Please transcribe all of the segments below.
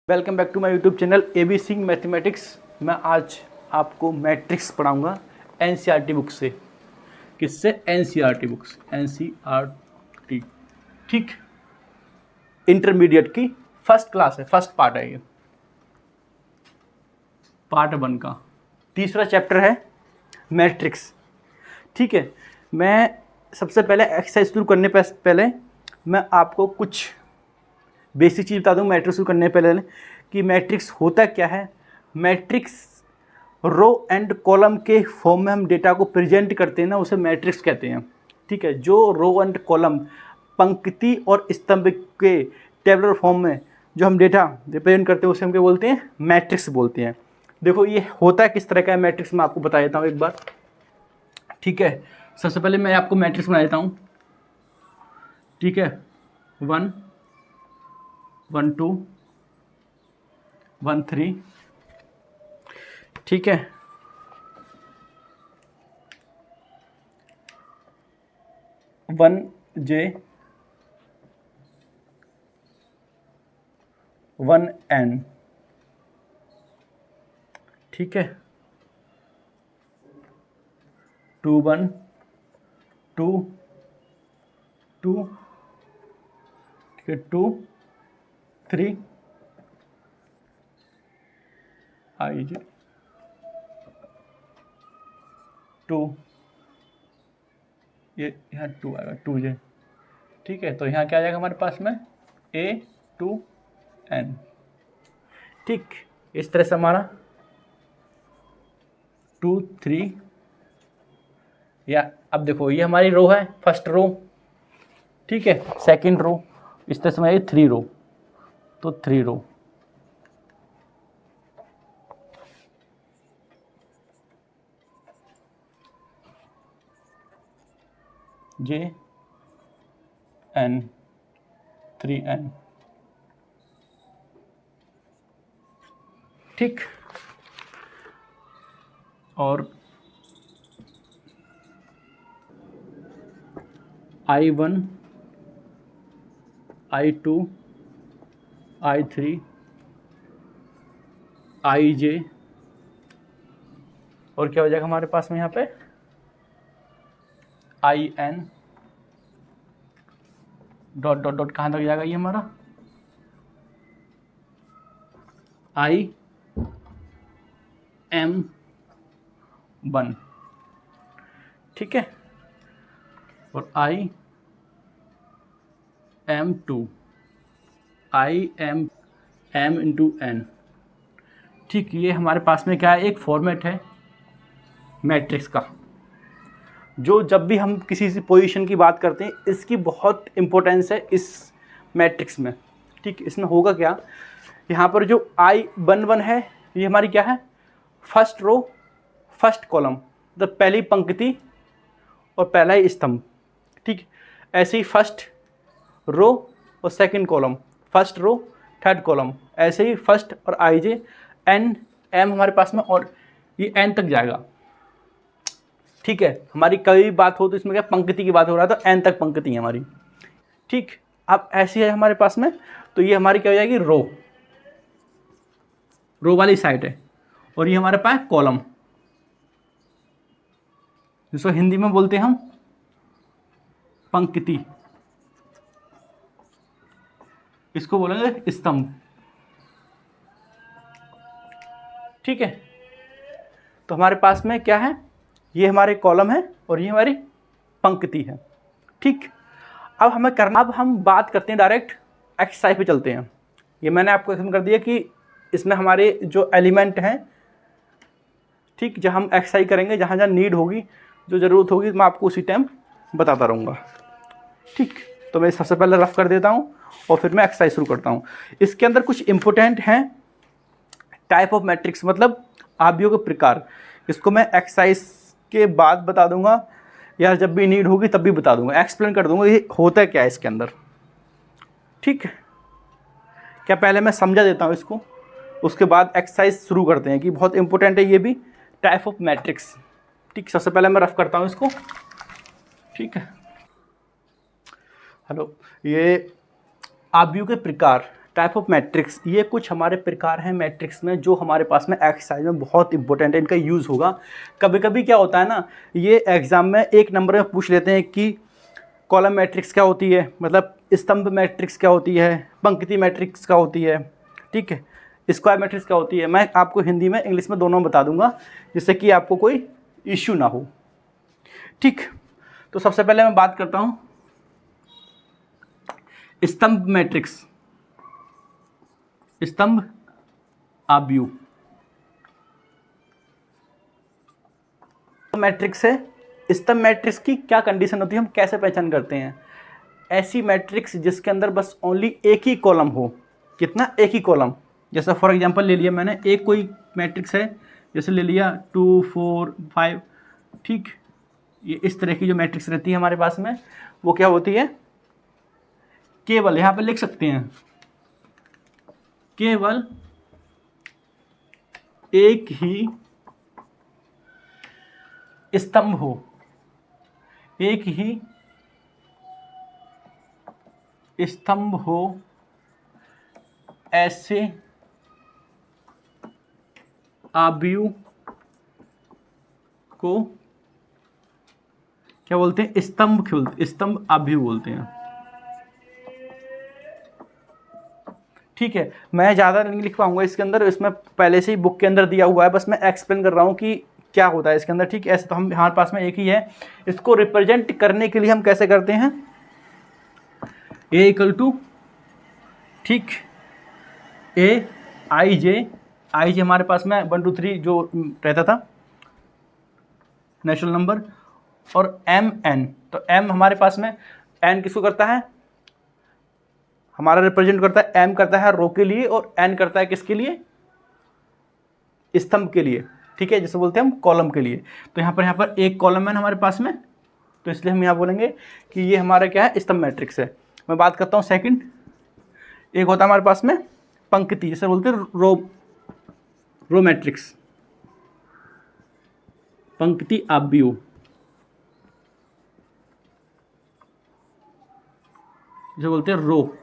Welcome back to my YouTube channel AB Singh mathematics. मैं आज आपको मैट्रिक्स पढ़ाऊंगा NCERT बुक से। किससे? NCERT बुक से। NCERT, ठीक, इंटरमीडिएट की फर्स्ट क्लास है, फर्स्ट पार्ट है ये, पार्ट 1 का तीसरा चैप्टर है मैट्रिक्स। ठीक है, मैं सबसे पहले एक्सरसाइज शुरू करने पहले मैं आपको कुछ बेसिक चीज़ बता दूँ मैट्रिक्स शुरू करने पहले कि मैट्रिक्स होता क्या है। मैट्रिक्स रो एंड कॉलम के फॉर्म में हम डेटा को प्रेजेंट करते हैं ना, उसे मैट्रिक्स कहते हैं। ठीक है, जो रो एंड कॉलम पंक्ति और स्तंभ के टेबुलर फॉर्म में जो हम डेटा रिप्रेजेंट करते हैं उसे हम क्या बोलते हैं? मैट्रिक्स बोलते हैं। देखो ये होता है किस तरह का है मैट्रिक्स, मैं आपको बता देता हूँ एक बार। ठीक है, सबसे पहले मैं आपको मैट्रिक्स बना देता हूँ। ठीक है, 1 1 2 1 3, ठीक है, 1 J 1 N, ठीक है, 2 1 2 2, ठीक है, 2 3 I J 2, ये यहाँ 2 आएगा 2 J। ठीक है, तो यहाँ क्या आ जाएगा हमारे पास में A 2 N। ठीक, इस तरह से हमारा 2 3, या अब देखो ये हमारी रो है, फर्स्ट रो। ठीक है, सेकंड रो, इस तरह से हमारी 3 रो, तो 3 रो, J N 3 N। ठीक, और I1 I2 I3 IJ, और क्या हो जाएगा हमारे पास में यहाँ पे IN डॉट डॉट डॉट, कहाँ तक जाएगा ये हमारा IM1। ठीक है, और IM2 M इंटू N। ठीक, ये हमारे पास में क्या है, एक फॉर्मेट है मैट्रिक्स का, जो जब भी हम किसी सी पोजीशन की बात करते हैं इसकी बहुत इंपॉर्टेंस है इस मैट्रिक्स में। ठीक, इसमें होगा क्या, यहाँ पर जो I11 है ये हमारी क्या है, फर्स्ट रो फर्स्ट कॉलम, मतलब पहली पंक्ति और पहला ही स्तंभ। ठीक, ऐसे ही फर्स्ट रो और second column, first row third column, ऐसे ही फर्स्ट और IJ N M हमारे पास में, और ये N तक जाएगा। ठीक है, हमारी कई बात हो तो इसमें क्या पंक्ति की बात हो रहा है, तो N तक पंक्ति है हमारी। ठीक, अब ऐसी है हमारे पास में, तो ये हमारी क्या हो जाएगी, रो वाली साइड है, और ये हमारे पास कॉलम, जिसको हिंदी में बोलते हैं हम पंक्ति, इसको बोलेंगे स्तंभ। ठीक है, तो हमारे पास में क्या है, ये हमारे कॉलम है और ये हमारी पंक्ति है। ठीक, अब हम बात करते हैं, डायरेक्ट एक्सरसाइज पे चलते हैं। ये मैंने आपको एक्सप्लेन कर दिया कि इसमें हमारे जो एलिमेंट हैं, ठीक, जब हम एक्सरसाइज करेंगे, जहाँ जहाँ नीड होगी, जो ज़रूरत होगी, मैं आपको उसी टाइम बताता रहूँगा। ठीक, तो मैं सबसे पहले रफ कर देता हूँ और फिर मैं एक्सरसाइज शुरू करता हूँ। इसके अंदर कुछ इंपॉर्टेंट हैं टाइप ऑफ मैट्रिक्स, मतलब आव्यूह के प्रकार। इसको मैं एक्सरसाइज के बाद बता दूंगा, या जब भी नीड होगी तब भी बता दूंगा, एक्सप्लेन कर दूंगा ये होता है क्या है इसके अंदर। ठीक, क्या पहले मैं समझा देता हूँ इसको, उसके बाद एक्सरसाइज शुरू करते हैं, कि बहुत इंपॉर्टेंट है ये भी, टाइप ऑफ मैट्रिक्स। ठीक, सबसे पहले मैं रफ करता हूँ इसको। ठीक है, हेलो, ये आव्यूह के प्रकार टाइप ऑफ मैट्रिक्स, ये कुछ हमारे प्रकार हैं मैट्रिक्स में जो हमारे पास में एक्सरसाइज में बहुत इंपॉर्टेंट है, इनका यूज़ होगा। कभी कभी क्या होता है ना, ये एग्ज़ाम में एक नंबर में पूछ लेते हैं कि कॉलम मैट्रिक्स क्या होती है, मतलब स्तंभ मैट्रिक्स क्या होती है, पंक्ति मैट्रिक्स क्या होती है, ठीक है, स्क्वायर मैट्रिक्स क्या होती है। मैं आपको हिंदी में इंग्लिश में दोनों बता दूंगा जिससे कि आपको कोई इश्यू ना हो, ठीक। तो सबसे पहले मैं बात करता हूँ स्तंभ मैट्रिक्स, स्तंभ आव्यूह मैट्रिक्स है। स्तंभ मैट्रिक्स की क्या कंडीशन होती है, हम कैसे पहचान करते हैं? ऐसी मैट्रिक्स जिसके अंदर बस ओनली एक ही कॉलम हो। कितना? एक ही कॉलम। जैसा फॉर एग्जांपल ले लिया मैंने, एक कोई मैट्रिक्स है, जैसे ले लिया 2 4 5, ठीक। ये इस तरह की जो मैट्रिक्स रहती है हमारे पास में, वो क्या होती है? केवल, यहाँ पे लिख सकते हैं, केवल एक ही स्तंभ हो, एक ही स्तंभ हो, ऐसे आव्यूह को क्या बोलते हैं? स्तंभ आव्यूह बोलते हैं, ठीक है। मैं ज़्यादा नहीं लिख पाऊंगा इसके अंदर, इसमें पहले से ही बुक के अंदर दिया हुआ है, बस मैं एक्सप्लेन कर रहा हूँ कि क्या होता है इसके अंदर, ठीक है। ऐसे तो हम हमारे पास में एक ही है। इसको रिप्रेजेंट करने के लिए हम कैसे करते हैं? ए इक्वल टू, ठीक, ए आई जे हमारे पास में 1 2 3 जो रहता था नेचुरल नंबर, और एम एन। तो एम हमारे पास में, एन किसको करता है? हमारा रिप्रेजेंट करता है, एम करता है रो के लिए, और एन करता है किसके लिए? स्तंभ के लिए, ठीक है, जिसे बोलते हैं हम कॉलम के लिए। तो यहाँ पर एक कॉलम है हमारे पास में, तो इसलिए हम यहाँ बोलेंगे कि ये हमारा क्या है? स्तंभ मैट्रिक्स है। मैं बात करता हूँ सेकंड, एक होता है हमारे पास में पंक्ति, जिसे बोलते हैं रो मैट्रिक्स, पंक्ति आव्यूह, जिसे बोलते हैं रो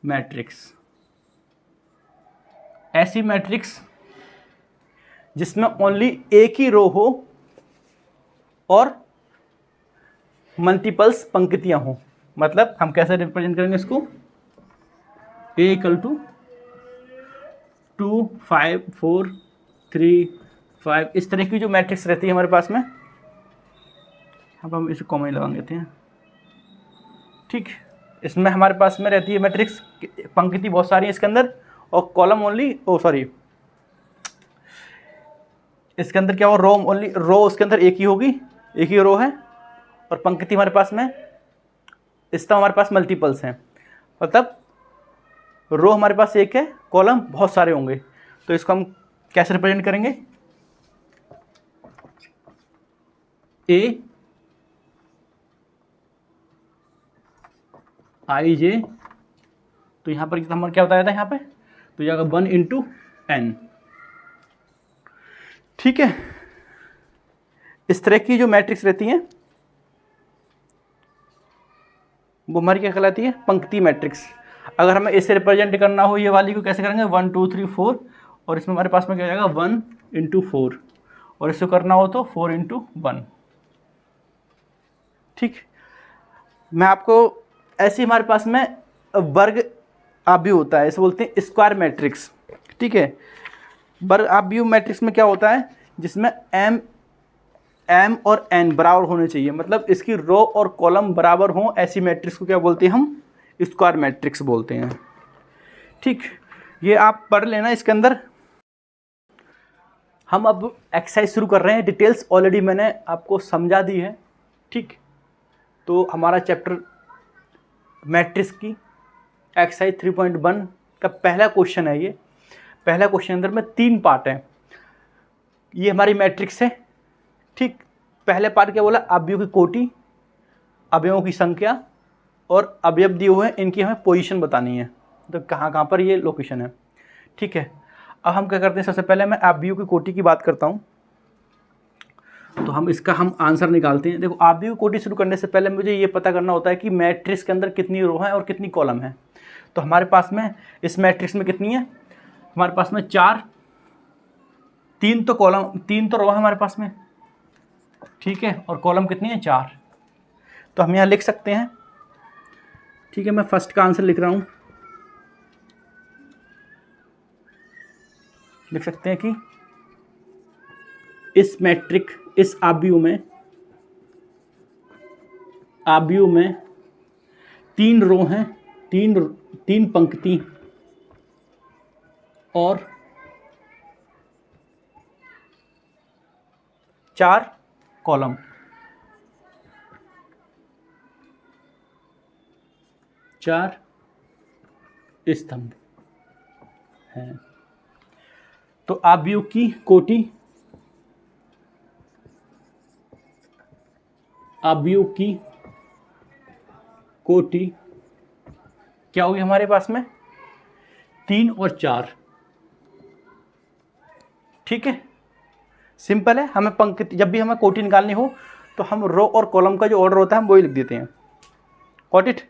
मैट्रिक्स। ऐसी मैट्रिक्स जिसमें ओनली एक ही रो हो और मल्टीपल्स पंक्तियां हो। मतलब हम कैसे रिप्रेजेंट करेंगे इसको? ए इक्वल टू 2 5 4 3 5, इस तरह की जो मैट्रिक्स रहती है हमारे पास में, अब हम इसे कॉमन लगा देते हैं, ठीक। इसमें हमारे पास में रहती है मैट्रिक्स, पंक्ति बहुत सारी है इसके अंदर, और कॉलम ओनली, इसके अंदर क्या हो? रो ओनली, रो उसके अंदर एक ही होगी, एक ही रो है, और पंक्ति हमारे पास में, स्तंभ हमारे पास मल्टीपल्स हैं। मतलब रो हमारे पास एक है, कॉलम बहुत सारे होंगे। तो इसको हम कैसे रिप्रेजेंट करेंगे? ए आई जे, तो यहाँ पर हमारा क्या बताया था यहाँ पे? तो जाएगा 1 × n, ठीक है। इस तरह की जो मैट्रिक्स रहती हैं वो हमारी क्या कहलाती है? पंक्ति मैट्रिक्स। अगर हमें इसे रिप्रेजेंट करना हो ये वाली को, कैसे करेंगे? 1 2 3 4, और इसमें हमारे पास में क्या जाएगा? 1 × 4, और इसको करना हो तो 4 × 1, ठीक। मैं आपको ऐसे हमारे पास में वर्ग आव्यूह होता है, इसे बोलते हैं स्क्वायर मैट्रिक्स, ठीक है। वर्ग आव्यूह मैट्रिक्स में क्या होता है? जिसमें एम और एन बराबर होने चाहिए, मतलब इसकी रो और कॉलम बराबर हों, ऐसी मैट्रिक्स को क्या बोलते हैं? हम स्क्वायर मैट्रिक्स बोलते हैं, ठीक। ये आप पढ़ लेना इसके अंदर। हम अब एक्सरसाइज शुरू कर रहे हैं। डिटेल्स ऑलरेडी मैंने आपको समझा दी है, ठीक। तो हमारा चैप्टर मैट्रिक्स की एक्सरसाइज 3.1 का पहला क्वेश्चन है। ये पहला क्वेश्चन अंदर में 3 पार्ट हैं। ये हमारी मैट्रिक्स है, ठीक। पहले पार्ट क्या बोला? अवयव की कोटि, अवयवों की संख्या, और अवयव दिए हुए हैं, इनकी हमें पोजीशन बतानी है, तो कहाँ कहाँ पर ये लोकेशन है, ठीक है। अब हम क्या करते हैं? सबसे पहले मैं अवयव की कोटि की बात करता हूँ, तो हम इसका आंसर निकालते हैं। देखो, अवयव की कोटि शुरू करने से पहले मुझे ये पता करना होता है कि मैट्रिक्स के अंदर कितनी रो हैं और कितनी कॉलम है। तो हमारे पास में इस मैट्रिक्स में कितनी है, हमारे पास में 4, 3 तो कॉलम, 3 तो रो है हमारे पास में, ठीक है, और कॉलम कितनी है 4। तो हम यहाँ लिख सकते हैं, ठीक है, मैं फर्स्ट का आंसर लिख रहा हूँ, लिख सकते हैं कि इस मैट्रिक, इस आव्यूह में 3 रो हैं, 3 पंक्ति और 4 कॉलम, 4 स्तंभ हैं। तो आव्यूह की कोटि, आव्यूह की कोटि क्या होगी हमारे पास में, 3 और 4, ठीक है, सिंपल है। हमें पंक्ति, जब भी हमें कोटि निकालनी हो तो हम रो और कॉलम का जो ऑर्डर होता है हम वही लिख देते हैं। Got it.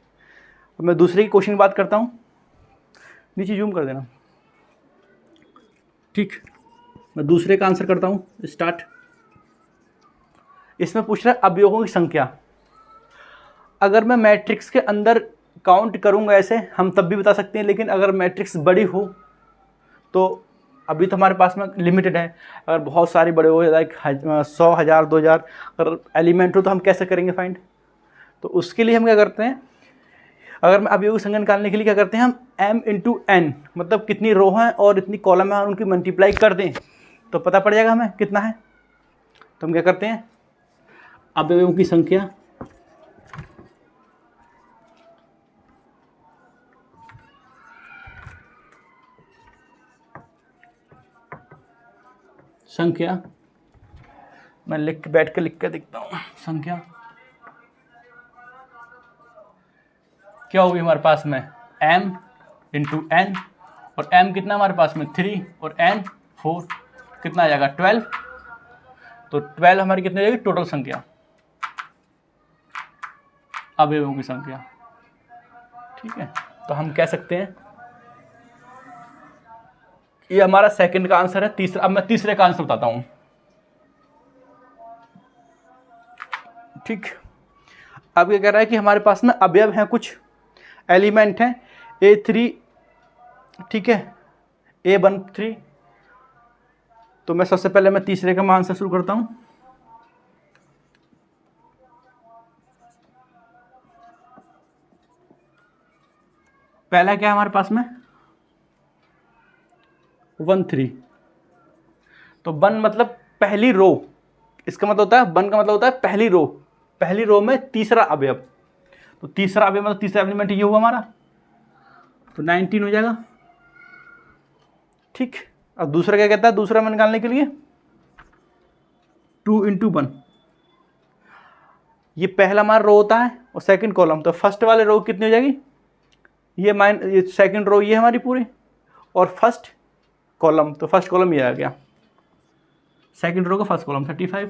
मैं दूसरे की क्वेश्चन की बात करता हूँ, नीचे जूम कर देना, ठीक, मैं दूसरे का आंसर करता हूँ, स्टार्ट। इसमें पूछ रहा है अवयवों की संख्या। अगर मैं मैट्रिक्स के अंदर काउंट करूंगा ऐसे हम तब भी बता सकते हैं, लेकिन अगर मैट्रिक्स बड़ी हो तो अभी तो हमारे पास में लिमिटेड है, अगर बहुत सारी बड़े हो लाइक 100, 1000, 2000 अगर एलिमेंट हो तो हम कैसे करेंगे फाइंड। तो उसके लिए हम क्या करते हैं, अगर मैं अवयवों की संख्या निकालने के लिए क्या करते हैं, हम m × n मतलब कितनी रो हैं और इतनी कॉलम है उनकी मल्टीप्लाई कर दें तो पता पड़ जाएगा हमें कितना है। तो हम क्या करते हैं, अवयवों की संख्या मैं बैठ के लिख के देखता हूँ, संख्या क्या होगी हमारे पास में, m × n, और m कितना हमारे पास में 3 और n 4, कितना आ जाएगा 12। तो 12 हमारी कितनी हो जाएगी टोटल संख्या, अवयवों की संख्या, ठीक है। तो हम कह सकते हैं ये हमारा सेकंड का आंसर है। तीसरा, अब मैं तीसरे का आंसर बताता हूं, ठीक। अब ये कह रहा है कि हमारे पास में अवयव हैं, कुछ एलिमेंट हैं A3, ठीक है, A13। तो मैं सबसे पहले मैं तीसरे का आंसर शुरू करता हूं। पहला क्या है हमारे पास में 1 3। तो 1 मतलब पहली रो, इसका मतलब होता है 1 का मतलब होता है पहली रो, पहली रो में तीसरा अवयव। तो तीसरा अवयव मतलब तीसरा एलिमेंट ये हुआ हमारा, तो 19 हो जाएगा, ठीक। अब दूसरा क्या कहता है, दूसरा में निकालने के लिए 2 × 1, ये पहला हमारा रो होता है और सेकंड कॉलम। तो फर्स्ट वाले रो कितनी हो जाएगी, ये सेकंड रो ये हमारी पूरी, और फर्स्ट कॉलम, तो फर्स्ट कॉलम ये आ गया, सेकंड रो का फर्स्ट कॉलम 35।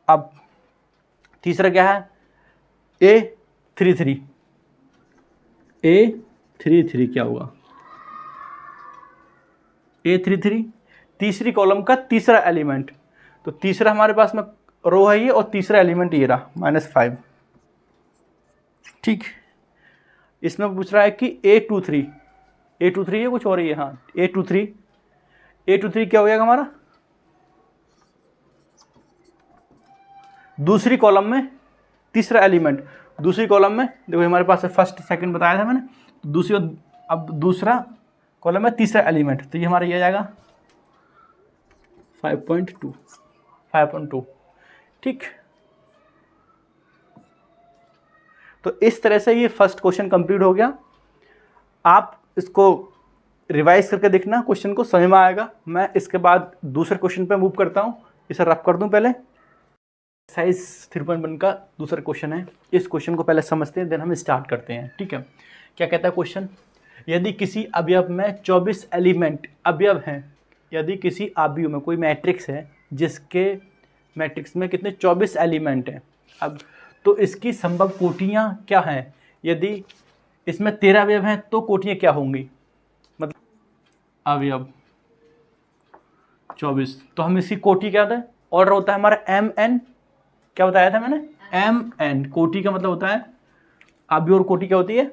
अब तीसरा क्या है A33, A33 क्या होगा, A33 तीसरी कॉलम का तीसरा एलिमेंट। तो तीसरा हमारे पास में रो है ये और तीसरा एलिमेंट ये रहा -5, ठीक। इसमें पूछ रहा है कि A23 ये कुछ और ही है, हाँ A23 क्या हो जाएगा हमारा, दूसरी कॉलम में तीसरा एलिमेंट। दूसरी कॉलम में देखो हमारे पास फर्स्ट सेकंड बताया था मैंने, दूसरी, अब दूसरा कॉलम में तीसरा एलिमेंट, तो ये हमारा ये आ जाएगा 5.2, ठीक। तो इस तरह से ये फर्स्ट क्वेश्चन कंप्लीट हो गया। आप इसको रिवाइज करके देखना, क्वेश्चन को समझ में आएगा। मैं इसके बाद दूसरे क्वेश्चन पे मूव करता हूँ, इसे रफ कर दूँ पहले। एक्सरसाइज 3.1 का दूसरा क्वेश्चन है, इस क्वेश्चन को पहले समझते हैं, देन हम स्टार्ट करते हैं, ठीक है। क्या कहता है क्वेश्चन, यदि किसी अवयव में 24 एलिमेंट अवयव हैं, यदि किसी अवयव में कोई मैट्रिक्स है जिसके मैट्रिक्स में कितने 24 एलिमेंट हैं, अब तो इसकी संभव कोटियाँ क्या हैं। यदि इसमें 13 अवयव हैं तो कोटियाँ क्या होंगी, मतलब अवयव 24। तो हम इसकी कोटि क्या होता है, ऑर्डर होता है हमारा एम एन, क्या बताया था मैंने, एम एन। कोटि का मतलब होता है अवयव, और कोटि क्या होती है,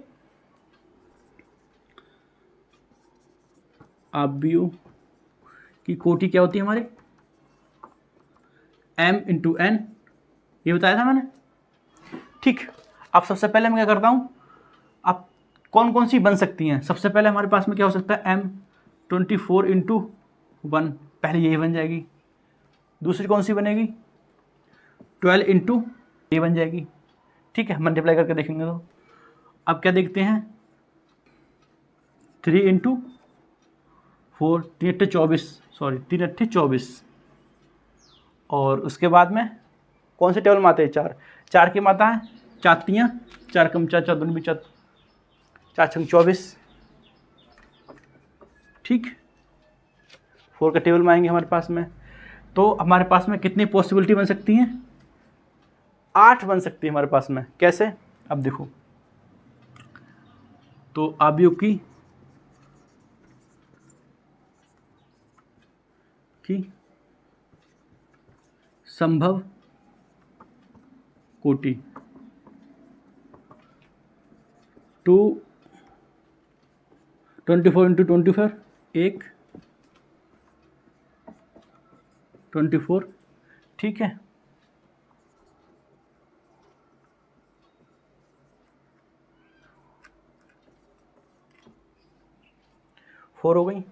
अवयव की कोटि क्या होती है हमारी, m इंटू एन, ये बताया था मैंने। ठीक, अब सबसे पहले मैं क्या करता हूँ, अब कौन कौन सी बन सकती हैं। सबसे पहले हमारे पास में क्या हो सकता है, m 24 इंटू 1, पहले यही बन जाएगी। दूसरी कौन सी बनेगी, 12 इंटू ये बन जाएगी। ठीक है, मल्टीप्लाई करके देखेंगे तो अब क्या देखते हैं, 3 इंटू 4, 3 अट्ठे 24, सॉरी 3 अट्ठे 24। और उसके बाद में कौन से टेबल में आते हैं, 4, 4 की माता है, 4 तियाँ, 4 कम 4, 4 दूनी भी 4, 4 छंग 24। ठीक, 4 का टेबल में आएंगे हमारे पास में, तो हमारे पास में कितनी पॉसिबिलिटी बन सकती हैं, 8 बन सकती है हमारे पास में। कैसे, अब देखो, तो अवयव की संभव कोटि 24 इंटू 24, 1 24। ठीक है, फोर हो गई।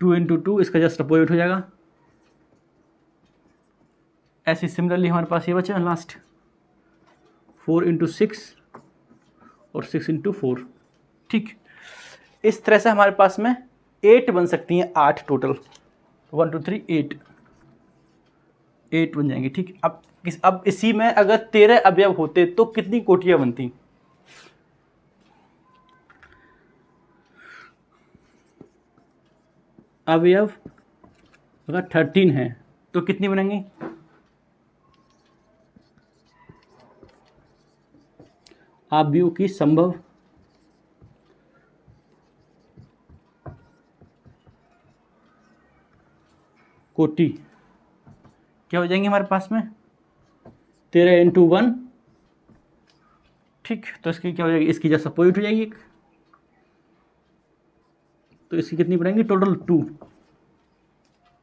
2 इंटू 2, इसका जस्ट अपोजिट हो जाएगा। ऐसे सिमिलरली हमारे पास ये बचा लास्ट, 4 इंटू 6 और 6 इंटू 4। ठीक, इस तरह से हमारे पास में 8 बन सकती हैं, 8 टोटल, 1 2 3 8 बन जाएंगे। ठीक, अब इसी में अगर 13 अवयव होते तो कितनी कोटियां बनती, अवयव अगर 13 है तो कितनी बनेंगी, अवयव की संभव कोटि क्या हो जाएंगे हमारे पास में, 13 इंटू 1। ठीक, तो इसकी क्या हो जाएगी, इसकी जैसा अपोजिट हो जाएगी एक, तो इसकी कितनी पड़ेंगी टोटल,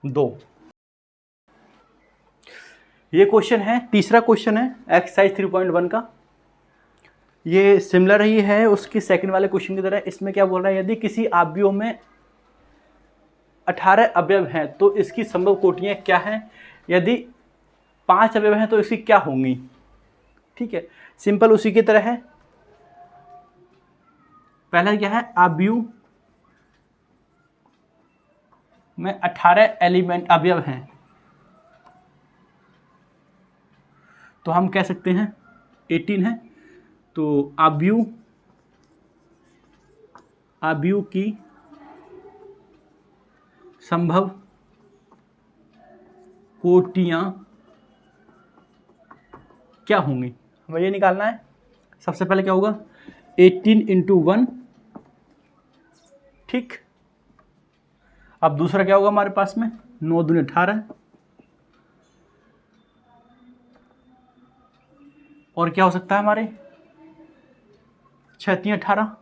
2। ये क्वेश्चन है, तीसरा क्वेश्चन है एक्सरसाइज 3.1 का। ये सिमिलर ही है उसकी सेकंड वाले क्वेश्चन की तरह। इसमें क्या बोल रहा है, यदि किसी अवयव में 18 अवयव हैं तो इसकी संभव कोटियां क्या हैं, यदि 5 अवयव हैं तो इसकी क्या होंगी। ठीक है, सिंपल उसी की तरह है। पहला क्या है, अवयव में 18 एलिमेंट अवयव हैं, तो हम कह सकते हैं 18 है, तो अवयव की संभव कोटियां क्या होंगी, हमें ये निकालना है। सबसे पहले क्या होगा, 18 इंटू 1। ठीक, अब दूसरा क्या होगा हमारे पास में, 9 दूनी 18, और क्या हो सकता है हमारे, 6 3 18।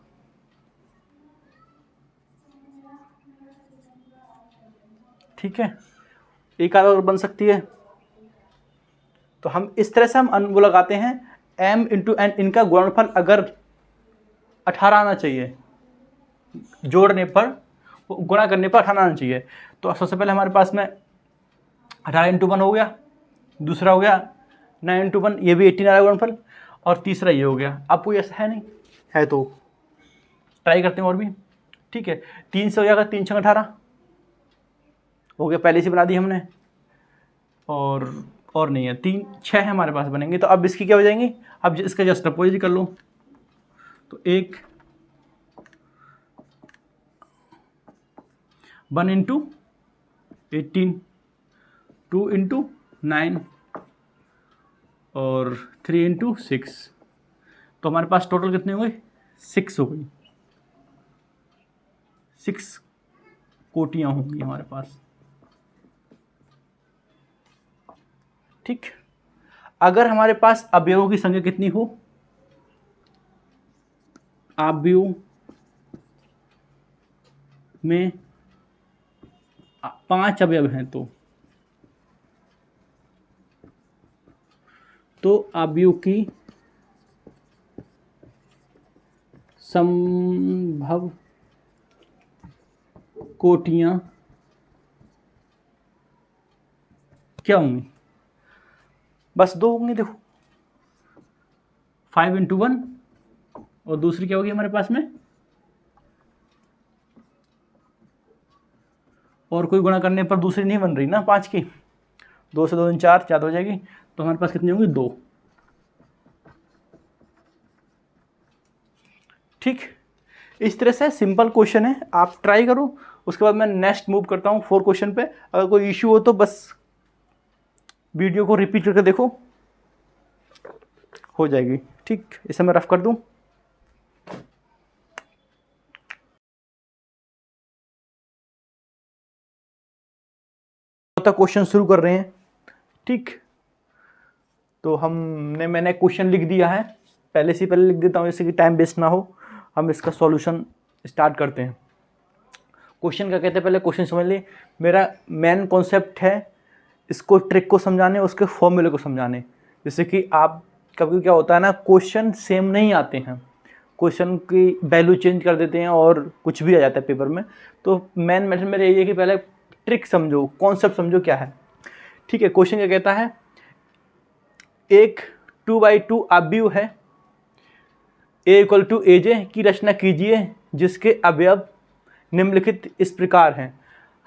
ठीक है, एक आधा और बन सकती है। तो हम इस तरह से हम वो लगाते हैं, m इंटू एन, इनका गुणनफल अगर 18 आना चाहिए, जोड़ने पर, गुणा करने पर 18 आना चाहिए। तो सबसे पहले हमारे पास में 18 इंटू 1 हो गया, दूसरा हो गया 9 इंटू 1, ये भी 18 आ रहा है गुणनफल, और तीसरा ये हो गया। अब कोई ऐसा है नहीं है तो ट्राई करते हैं और भी। ठीक है, 3 से हो जाएगा, 3 6 18 हो गया, पहले से बना दी हमने, और नहीं है, 3 6 है हमारे पास बनेंगे। तो अब इसकी क्या हो जाएंगी, अब इसका जस्ट अपोजिट कर लो, तो 1 इंटू 18, 2 इंटू 9 और 3 इंटू 6। तो हमारे पास टोटल कितनी हो गई, 6 हो गई, 6 कोटियाँ होंगी हमारे पास। ठीक, अगर हमारे पास अवयवों की संख्या कितनी हो, अवयव में 5 अवयव हैं तो अवयव की संभव कोटियां क्या होंगी, बस 2 होंगी। देखो 5 × 1 और दूसरी क्या होगी हमारे पास में, और कोई गुणा करने पर दूसरी नहीं बन रही ना 5 की, 2 से 2 4 ज़्यादा हो जाएगी, तो हमारे पास कितनी होंगी, 2। ठीक, इस तरह से सिंपल क्वेश्चन है, आप ट्राई करो। उसके बाद मैं नेक्स्ट मूव करता हूँ 4 क्वेश्चन पे। अगर कोई इश्यू हो तो बस वीडियो को रिपीट करके देखो, हो जाएगी। ठीक, इसे मैं रफ कर दूं। क्वेश्चन शुरू कर रहे हैं। ठीक, तो मैंने क्वेश्चन लिख दिया है, पहले से पहले लिख देता हूँ जैसे कि टाइम वेस्ट ना हो। हम इसका सॉल्यूशन स्टार्ट करते हैं। क्वेश्चन क्या कहते हैं, पहले क्वेश्चन समझ लिए। मेरा मेन कॉन्सेप्ट है इसको ट्रिक को समझाने, उसके फॉर्मूले को समझाने। जैसे कि आप कभी क्या होता है ना, क्वेश्चन सेम नहीं आते हैं, क्वेश्चन की वैल्यू चेंज कर देते हैं और कुछ भी आ जाता है पेपर में। तो मेन मेथड मेरा यही है कि पहले ट्रिक समझो, कॉन्सेप्ट समझो क्या है। ठीक है, क्वेश्चन क्या कहता है, एक 2/2 अवयव है A = AJ की रचना कीजिए जिसके अवयव निम्नलिखित इस प्रकार हैं।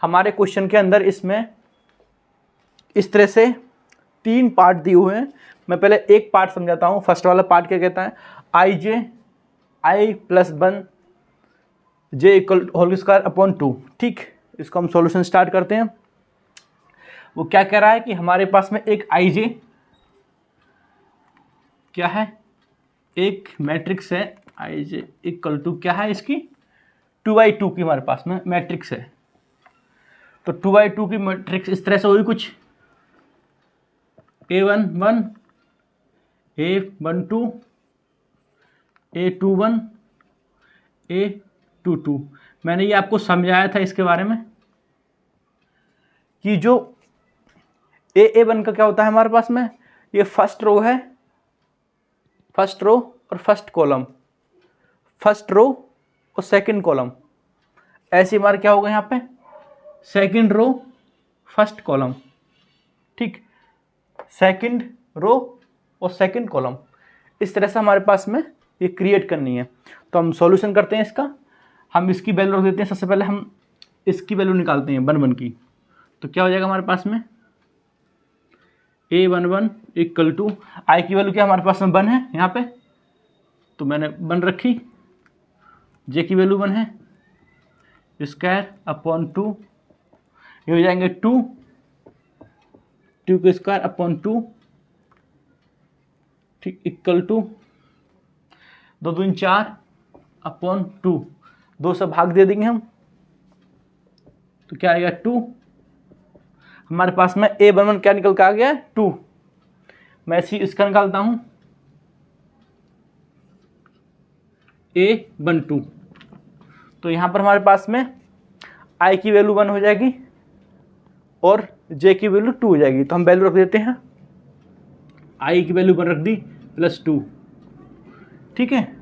हमारे क्वेश्चन के अंदर इसमें इस तरह से 3 पार्ट दिए हुए हैं। मैं पहले एक पार्ट समझाता हूँ। फर्स्ट वाला पार्ट क्या कहता है, I+1 J2 ठीक, इसको हम सॉल्यूशन स्टार्ट करते हैं। वो क्या कह रहा है कि हमारे पास में एक IJ क्या है, एक मैट्रिक्स है। IJ = क्या है, इसकी 2/2 की हमारे पास में मैट्रिक्स है। तो 2/2 की मैट्रिक्स इस तरह से होगी कुछ, A11 A12 A21 A22। मैंने ये आपको समझाया था इसके बारे में कि जो A1 का क्या होता है हमारे पास में, ये फर्स्ट रो है, फर्स्ट रो और फर्स्ट कॉलम, फर्स्ट रो और सेकंड कॉलम। ऐसी हमारे क्या होगा यहाँ पे, सेकंड रो फर्स्ट कॉलम। ठीक, सेकंड रो और सेकंड कॉलम, इस तरह से हमारे पास में ये क्रिएट करनी है। तो हम सॉल्यूशन करते हैं इसका। हम इसकी वैल्यू रख देते हैं। सबसे पहले हम इसकी वैल्यू निकालते हैं 1 की। तो क्या हो जाएगा हमारे पास में, A11 = I की वैल्यू क्या हमारे पास में 1 है यहाँ पे, तो मैंने 1 रखी। J की वैल्यू 1 है, (2) ये हो जाएंगे 2 के (2) ठीक, = 2 दूनी 4/2, 2 से भाग दे देंगे हम, तो क्या आएगा 2। हमारे पास में A11 क्या निकल के आ गया, 2। मैं इसका निकालता हूं A12। तो यहां पर हमारे पास में I की वैल्यू 1 हो जाएगी और J की वैल्यू 2 हो जाएगी। तो हम वैल्यू रख देते हैं, I की वैल्यू 1 रख दी +2। ठीक है,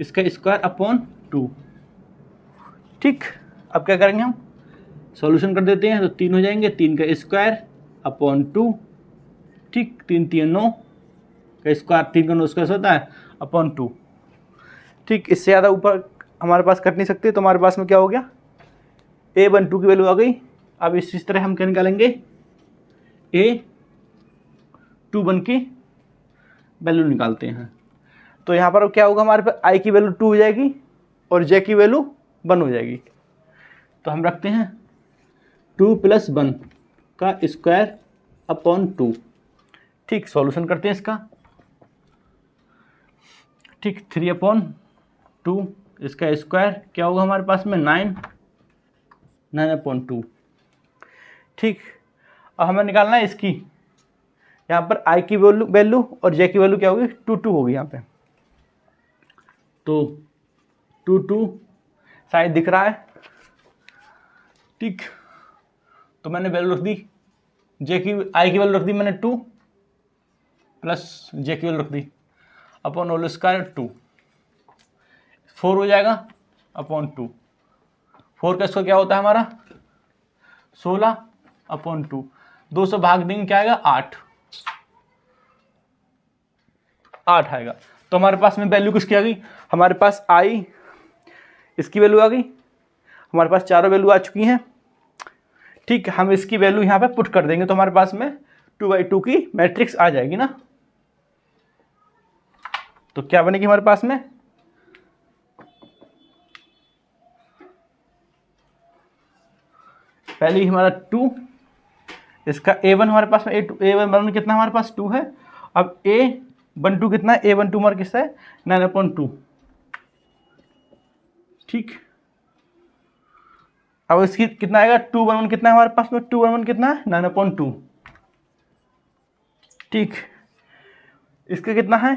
इसका (2). ठीक, अब क्या करेंगे हम, सॉल्यूशन कर देते हैं। तो 3 हो जाएंगे, 3 का (2) ठीक, 3 3 9 का स्क्वायर, 3 का 9 स्क्वायर होता है (2). ठीक, इससे ज़्यादा ऊपर हमारे पास कट नहीं सकते। तो हमारे पास में क्या हो गया, A12 की वैल्यू आ गई। अब इस तरह हम क्या निकालेंगे, A21 की वैल्यू निकालते हैं। तो यहाँ पर क्या होगा, हमारे पास I की वैल्यू 2 हो जाएगी और J की वैल्यू 1 हो जाएगी। तो हम रखते हैं 2 + 1 का (2). ठीक, सॉल्यूशन करते हैं इसका। ठीक, 3/2, इसका स्क्वायर क्या होगा हमारे पास में 9/2। ठीक, अब हमें निकालना है इसकी, यहाँ पर आई की वैल्यू और जे की वैल्यू क्या होगी 2 होगी यहाँ पे। तो 2 शायद दिख रहा है। ठीक, तो मैंने वैल्यू रख दी, आई की वैल्यू रख दी मैंने 2 प्लस जे की वैल्यू रख दी अपॉन होल स्क्वायर 2, 4 हो जाएगा अपॉन 2। 4 का स्क्वायर क्या होता है हमारा 16/2। 2 से भाग देंगे क्या आएगा 8 आएगा। तो हमारे पास में वैल्यू किसकी आ गई, हमारे पास आई इसकी वैल्यू आ गई, हमारे पास चारों वैल्यू आ चुकी हैं। ठीक, हम इसकी वैल्यू यहाँ पे पुट कर देंगे तो हमारे पास में 2/2 की मैट्रिक्स आ जाएगी ना। तो क्या बनेगी हमारे पास में, पहले हमारा 2, इसका A1 हमारे पास में A1 कितना हमारे पास 2 है। अब A12 कितना है, A12 हमारा किसका है 9/2। ठीक, अब इसकी कितना आएगा 2/1 कितना है हमारे पास में, 2/1 कितना है 9/2। ठीक, इसका कितना है,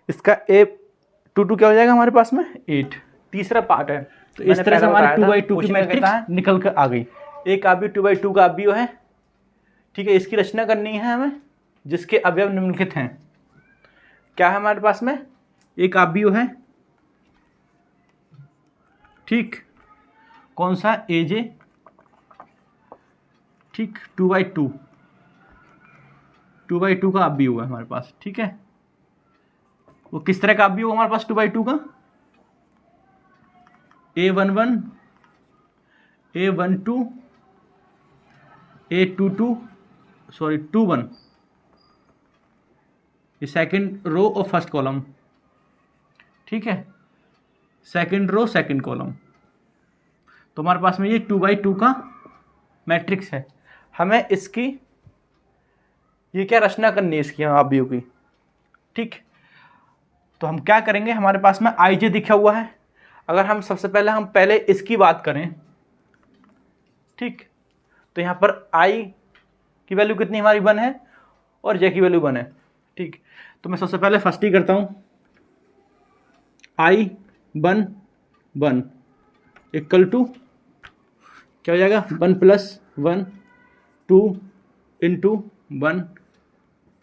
इसका A22 क्या हो जाएगा हमारे पास में 8। तीसरा पार्ट है, तो इस तरह से हमारी 2/2 की मैट्रिक्स निकल कर आ गई। एक अवयव 2/2 का अवयव है। ठीक है, इसकी रचना करनी है हमें जिसके अवयव निम्नलिखित हैं। क्या है हमारे पास में, एक अवयव है, ठीक, कौन सा AJ, ठीक, 2/2 का अवयव है हमारे पास। ठीक है, वो किस तरह का अवयव हमारे पास 2/2 का, A11 A12 A22 सॉरी 21, ये सेकंड रो और फर्स्ट कॉलम। ठीक है, सेकंड रो सेकंड कॉलम। तो हमारे पास में ये 2/2 का मैट्रिक्स है। हमें इसकी ये क्या रचना करनी है इसकी अवयव की। ठीक, तो हम क्या करेंगे, हमारे पास में IJ दिखा हुआ है। अगर हम सबसे पहले इसकी बात करें, ठीक, तो यहाँ पर I की वैल्यू कितनी हमारी 1 है और J की वैल्यू 1 है। ठीक, तो मैं सबसे पहले फर्स्ट ही करता हूँ, I 1 इक्वल टू क्या हो जाएगा 1 + 1 2 × 1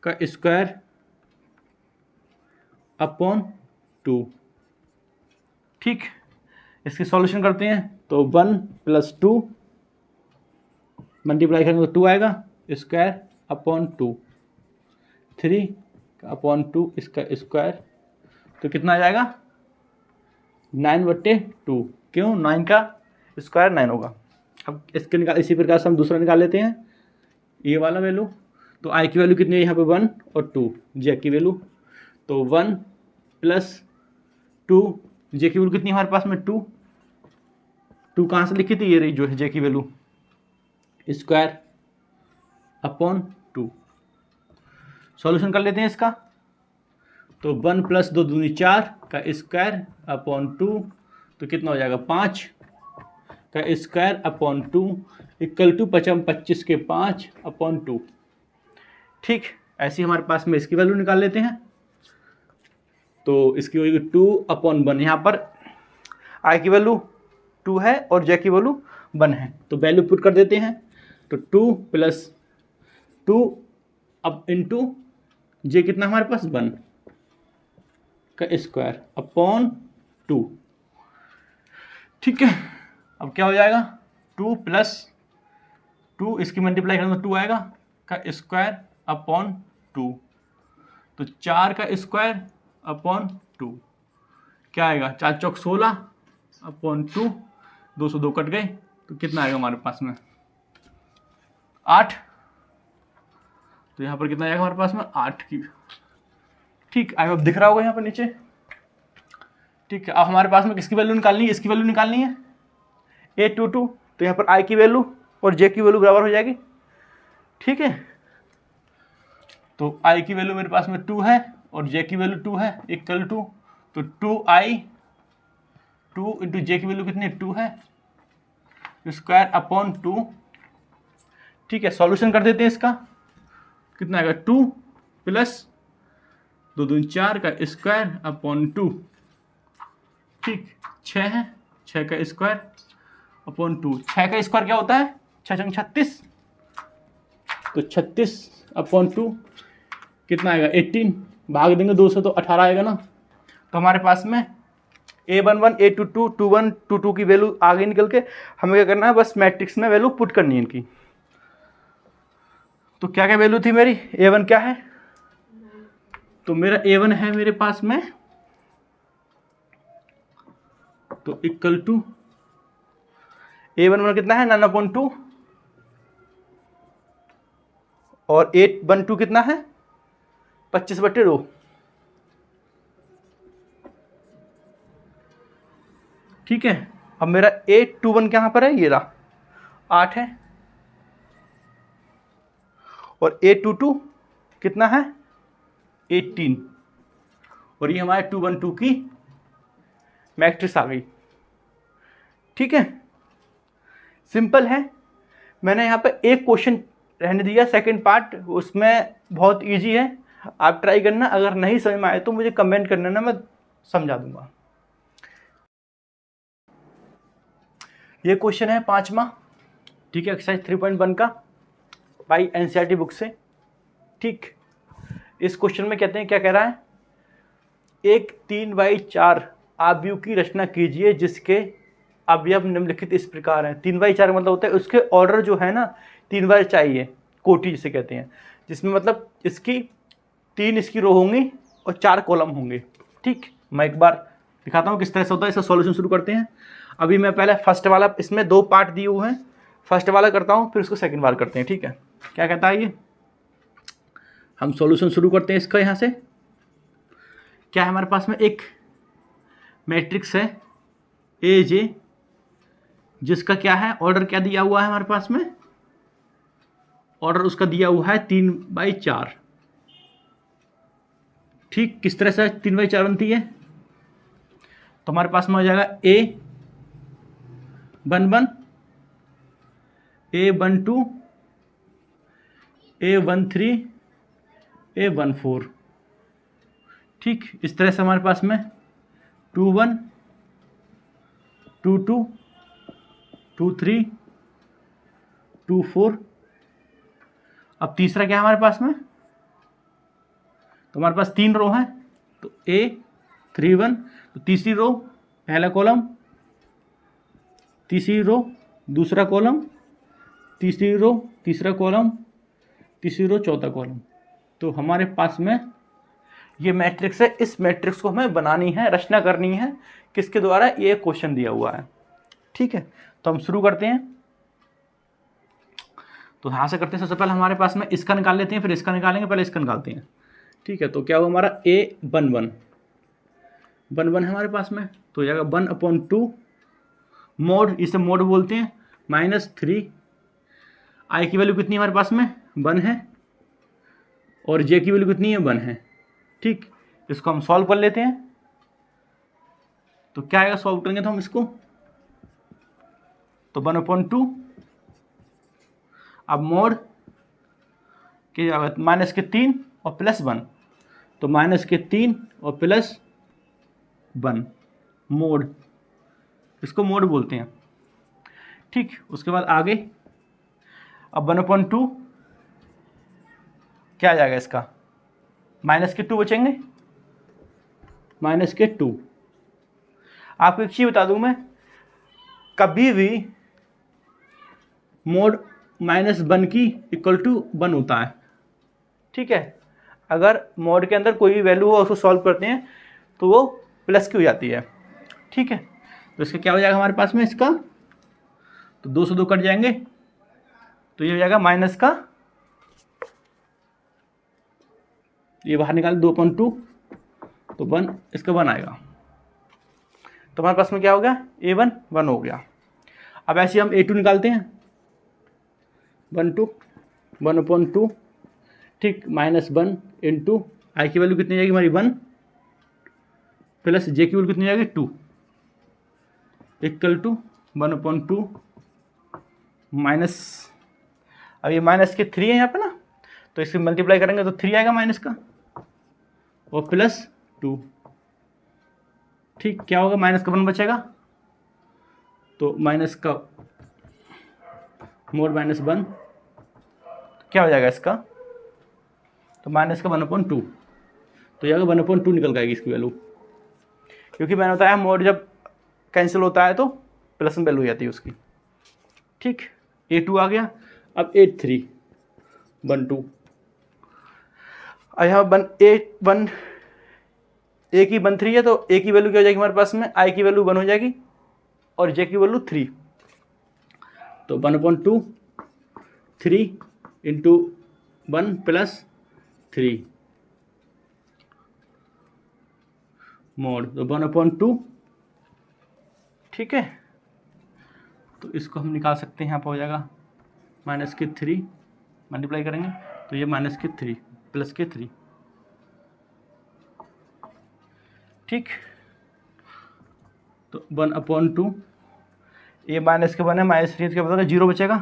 का स्क्वायर अपॉन 2। ठीक, इसकी सॉल्यूशन करते हैं तो 1 + 2 मल्टीप्लाई करेंगे तो 2 आएगा, स्क्वायर अपॉन 2, 3/2 इसका स्क्वायर, तो कितना आ जाएगा 9/2। क्यों, 9 का स्क्वायर 9 होगा। अब इसके इसी प्रकार से हम दूसरा निकाल लेते हैं, ये वाला वैल्यू। तो I की वैल्यू कितनी है यहाँ पे 1 और 2, J की वैल्यू तो 1 + 2, J की वैल्यू कितनी हमारे पास में 2 कहाँ से लिखी थी, ये रही जो है J की वैल्यू, स्क्वायर अपॉन 2। सॉल्यूशन कर लेते हैं इसका, तो 1 + 2 दूनी 4 का स्क्वायर अपॉन 2, तो कितना हो जाएगा 5 का स्क्वायर अपॉन 2 इक्वल टू 25 के 5/2। ठीक, ऐसे ही हमारे पास में इसकी वैल्यू निकाल लेते हैं। तो इसकी होगी 2/1। यहाँ पर I की वैल्यू 2 है और J की वैल्यू 1 है, तो वैल्यू पुट कर देते हैं। तो 2 + 2 अब इंटू J कितना हमारे पास 1 का स्क्वायर अपॉन 2। ठीक है, अब क्या हो जाएगा 2 + 2 इसकी मल्टीप्लाई करेंगे तो 2 आएगा का स्क्वायर अपॉन 2, तो 4 का स्क्वायर अपॉन 2 क्या आएगा 4 चौक 16/2, 2 से 2 कट गए, तो कितना आएगा हमारे पास में 8। तो यहाँ पर कितना आएगा हमारे पास में 8 की। ठीक, आई होप दिख रहा होगा यहाँ पर नीचे। ठीक है, अब हमारे पास में किसकी वैल्यू निकालनी है, इसकी वैल्यू निकालनी है A22। तो यहाँ पर I की वैल्यू और J की वैल्यू बराबर हो जाएगी। ठीक है, तो I की वैल्यू मेरे पास में 2 है और जे की वैल्यू 2 है इक्वल टू, तो 2i 2 इंटू जे की वैल्यू कितनी 2 है स्क्वायर अपॉन 2। ठीक है, सॉल्यूशन कर देते हैं इसका, कितना आएगा 2 प्लस 2 दूनी 4 का स्क्वायर अपॉन 2। ठीक, 6 है, 6 का स्क्वायर अपॉन 2। 6 का स्क्वायर क्या होता है 6 छंग 36, तो 36 अपॉन 2 कितना आएगा 18, भाग देंगे 2 से तो 18 आएगा ना। तो हमारे पास में A11 A22 21 22 की वैल्यू आगे निकल के हमें क्या करना है, बस मैट्रिक्स में वैल्यू पुट करनी है इनकी। तो क्या क्या वैल्यू थी मेरी, A1 क्या है, तो मेरा A1 है मेरे पास में, तो इक्वल टू A11 कितना है 9/2 और 8/2 कितना है 25/2। ठीक है, अब मेरा 821 कहाँ पर है, ये रहा 8 है, और 822 कितना है 18, और ये हमारे 212 की मैट्रिक्स आ गई। ठीक है, सिंपल है। मैंने यहाँ पे एक क्वेश्चन रहने दिया सेकंड पार्ट, उसमें बहुत इजी है, आप ट्राई करना, अगर नहीं समझ में आए तो मुझे कमेंट करना ना, मैं समझा दूंगा। ये क्वेश्चन है 5वां, ठीक है, एक्सरसाइज 3.1 का बाई एनसीईआरटी बुक से। ठीक, इस क्वेश्चन में कहते हैं, क्या कह रहा है, एक 3/4 आव्यूह की रचना कीजिए जिसके अवयव निम्नलिखित इस प्रकार हैं। 3/4 मतलब होता है उसके ऑर्डर जो है ना 3 बार चाहिए, कोटि जिसे कहते हैं, जिसमें मतलब इसकी 3 इसकी रो होंगी और 4 कॉलम होंगे। ठीक, मैं एक बार दिखाता हूँ किस तरह से होता है, इसका सॉल्यूशन शुरू करते हैं। अभी मैं पहले फर्स्ट वाला, इसमें 2 पार्ट दिए हुए हैं, फर्स्ट वाला करता हूँ फिर उसको सेकंड बार करते हैं। ठीक है, क्या कहता है ये, हम सॉल्यूशन शुरू करते हैं इसका। यहाँ से क्या है हमारे पास में, एक मैट्रिक्स है ए जे, जिसका क्या है ऑर्डर, क्या दिया हुआ है हमारे पास में, ऑर्डर उसका दिया हुआ है 3/4। ठीक, किस तरह से 3/4 बनती है, तो हमारे पास में हो जाएगा A11 A12 A13 A14। ठीक, इस तरह से हमारे पास में 21 22 23 24। अब तीसरा क्या है हमारे पास में, तो हमारे पास 3 रो है, तो A31, तो तीसरी रो पहला कॉलम, तीसरी रो दूसरा कॉलम, तीसरी रो तीसरा कॉलम, तीसरी रो चौथा कॉलम। तो हमारे पास में ये मैट्रिक्स है, इस मैट्रिक्स को हमें बनानी है, रचना करनी है, किसके द्वारा, ये क्वेश्चन दिया हुआ है। ठीक है, तो हम शुरू करते हैं। तो यहाँ से करते हैं, सबसे पहले हमारे पास में इसका निकाल लेते हैं, फिर इसका निकालेंगे, पहले इसका निकालते हैं। ठीक है, तो क्या हुआ हमारा A11 है हमारे पास में, तो हो जाएगा 1/2 मोड, इसे मोड बोलते हैं, -3 आई की वैल्यू कितनी है हमारे पास में 1 है, और जे की वैल्यू कितनी है 1 है। ठीक, इसको हम सॉल्व कर लेते हैं। तो क्या आएगा, सॉल्व करेंगे तो हम इसको, तो 1/2, अब मोड के -3 और +1, तो -3 और +1 मोड, इसको मोड बोलते हैं। ठीक, उसके बाद आगे अब 1/2 क्या आ जाएगा इसका, -2 बचेंगे, -2। आपको एक चीज़ बता दूं मैं, कभी भी मोड -1 की इक्वल टू 1 होता है। ठीक है, अगर मोड के अंदर कोई भी वैल्यू हो उसको सॉल्व करते हैं तो वो प्लस की हो जाती है। ठीक है, तो इसका क्या हो जाएगा हमारे पास में, इसका तो 2 से 2 कट जाएंगे, तो ये हो जाएगा माइनस का, ये बाहर निकाल 2/2, तो 1, इसका 1 आएगा। तो हमारे पास में क्या हो गया, A1 1 हो गया। अब ऐसे हम A2 निकालते हैं, 1/2 ठीक, -1 इंटू आई की वैल्यू कितनी जाएगी हमारी 1 प्लस जे की वैल्यू कितनी जाएगी 2 इक्वल टू 1/2 माइनस, अब ये माइनस के 3 है यहाँ पे ना, तो इससे मल्टीप्लाई करेंगे तो 3 आएगा माइनस का और प्लस 2। ठीक, क्या होगा, माइनस का 1 बचेगा, तो माइनस का मोड -1 क्या हो जाएगा इसका, तो माइनस का 1/2, तो यह 1/2 निकल जाएगी इसकी वैल्यू, क्योंकि मैंने बताया मोड जब कैंसिल होता है तो प्लस में वैल्यू हो जाती है उसकी। ठीक, A2 आ गया। अब A3 1 2, यहाँ A की 1 3 है, तो A की वैल्यू क्या हो जाएगी हमारे पास में, I की वैल्यू 1 हो जाएगी और J की वैल्यू 3, तो 1/2 3 इंटू 1 प्लस 3 मोड, तो 1/2। ठीक है, तो इसको हम निकाल सकते हैं, यहाँ पर हो जाएगा -3 मल्टीप्लाई करेंगे तो ये -3 प्लस के 3। ठीक, तो 1/2, ये माइनस के 1 है, -3 क्या बता 0 बचेगा,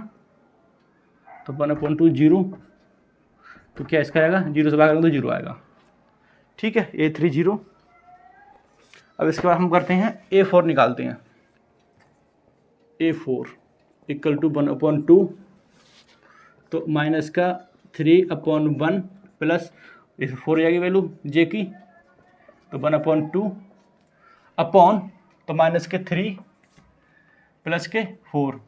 तो 1/2 0, तो क्या इसका आएगा, 0 से भाग करेंगे तो 0 आएगा। ठीक है, A3 0। अब इसके बाद हम करते हैं A4 निकालते हैं। A4 इक्वल टू 1/2, तो माइनस का 3/1 प्लस इस 4 जाएगी वैल्यू J की, तो 1/2 अपॉन, तो माइनस के 3 प्लस के 4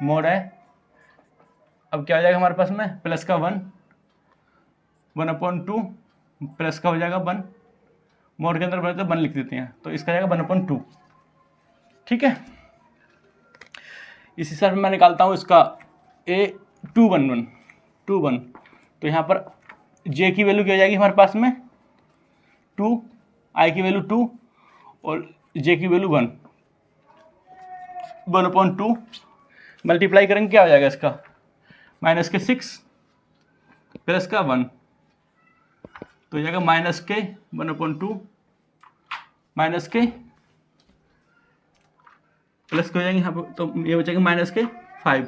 मोड है। अब क्या हो जाएगा हमारे पास में, प्लस का 1 1/2 प्लस का हो जाएगा 1, मोड के अंदर बने तो 1 लिख देते हैं, तो इसका जाएगा 1/2। ठीक है, इस हिसाब से मैं निकालता हूँ इसका A2 1 1, तो यहाँ पर J की वैल्यू क्या हो जाएगी हमारे पास में 2, I की वैल्यू 2 और J की वैल्यू 1, 1/2 मल्टीप्लाई करेंगे क्या हो जाएगा इसका, माइनस के 6 प्लस का 1, तो हो जाएगा माइनस के 1/2 माइनस के प्लस के हो जाएंगे यहाँ पर, तो ये बचेगा माइनस के 5,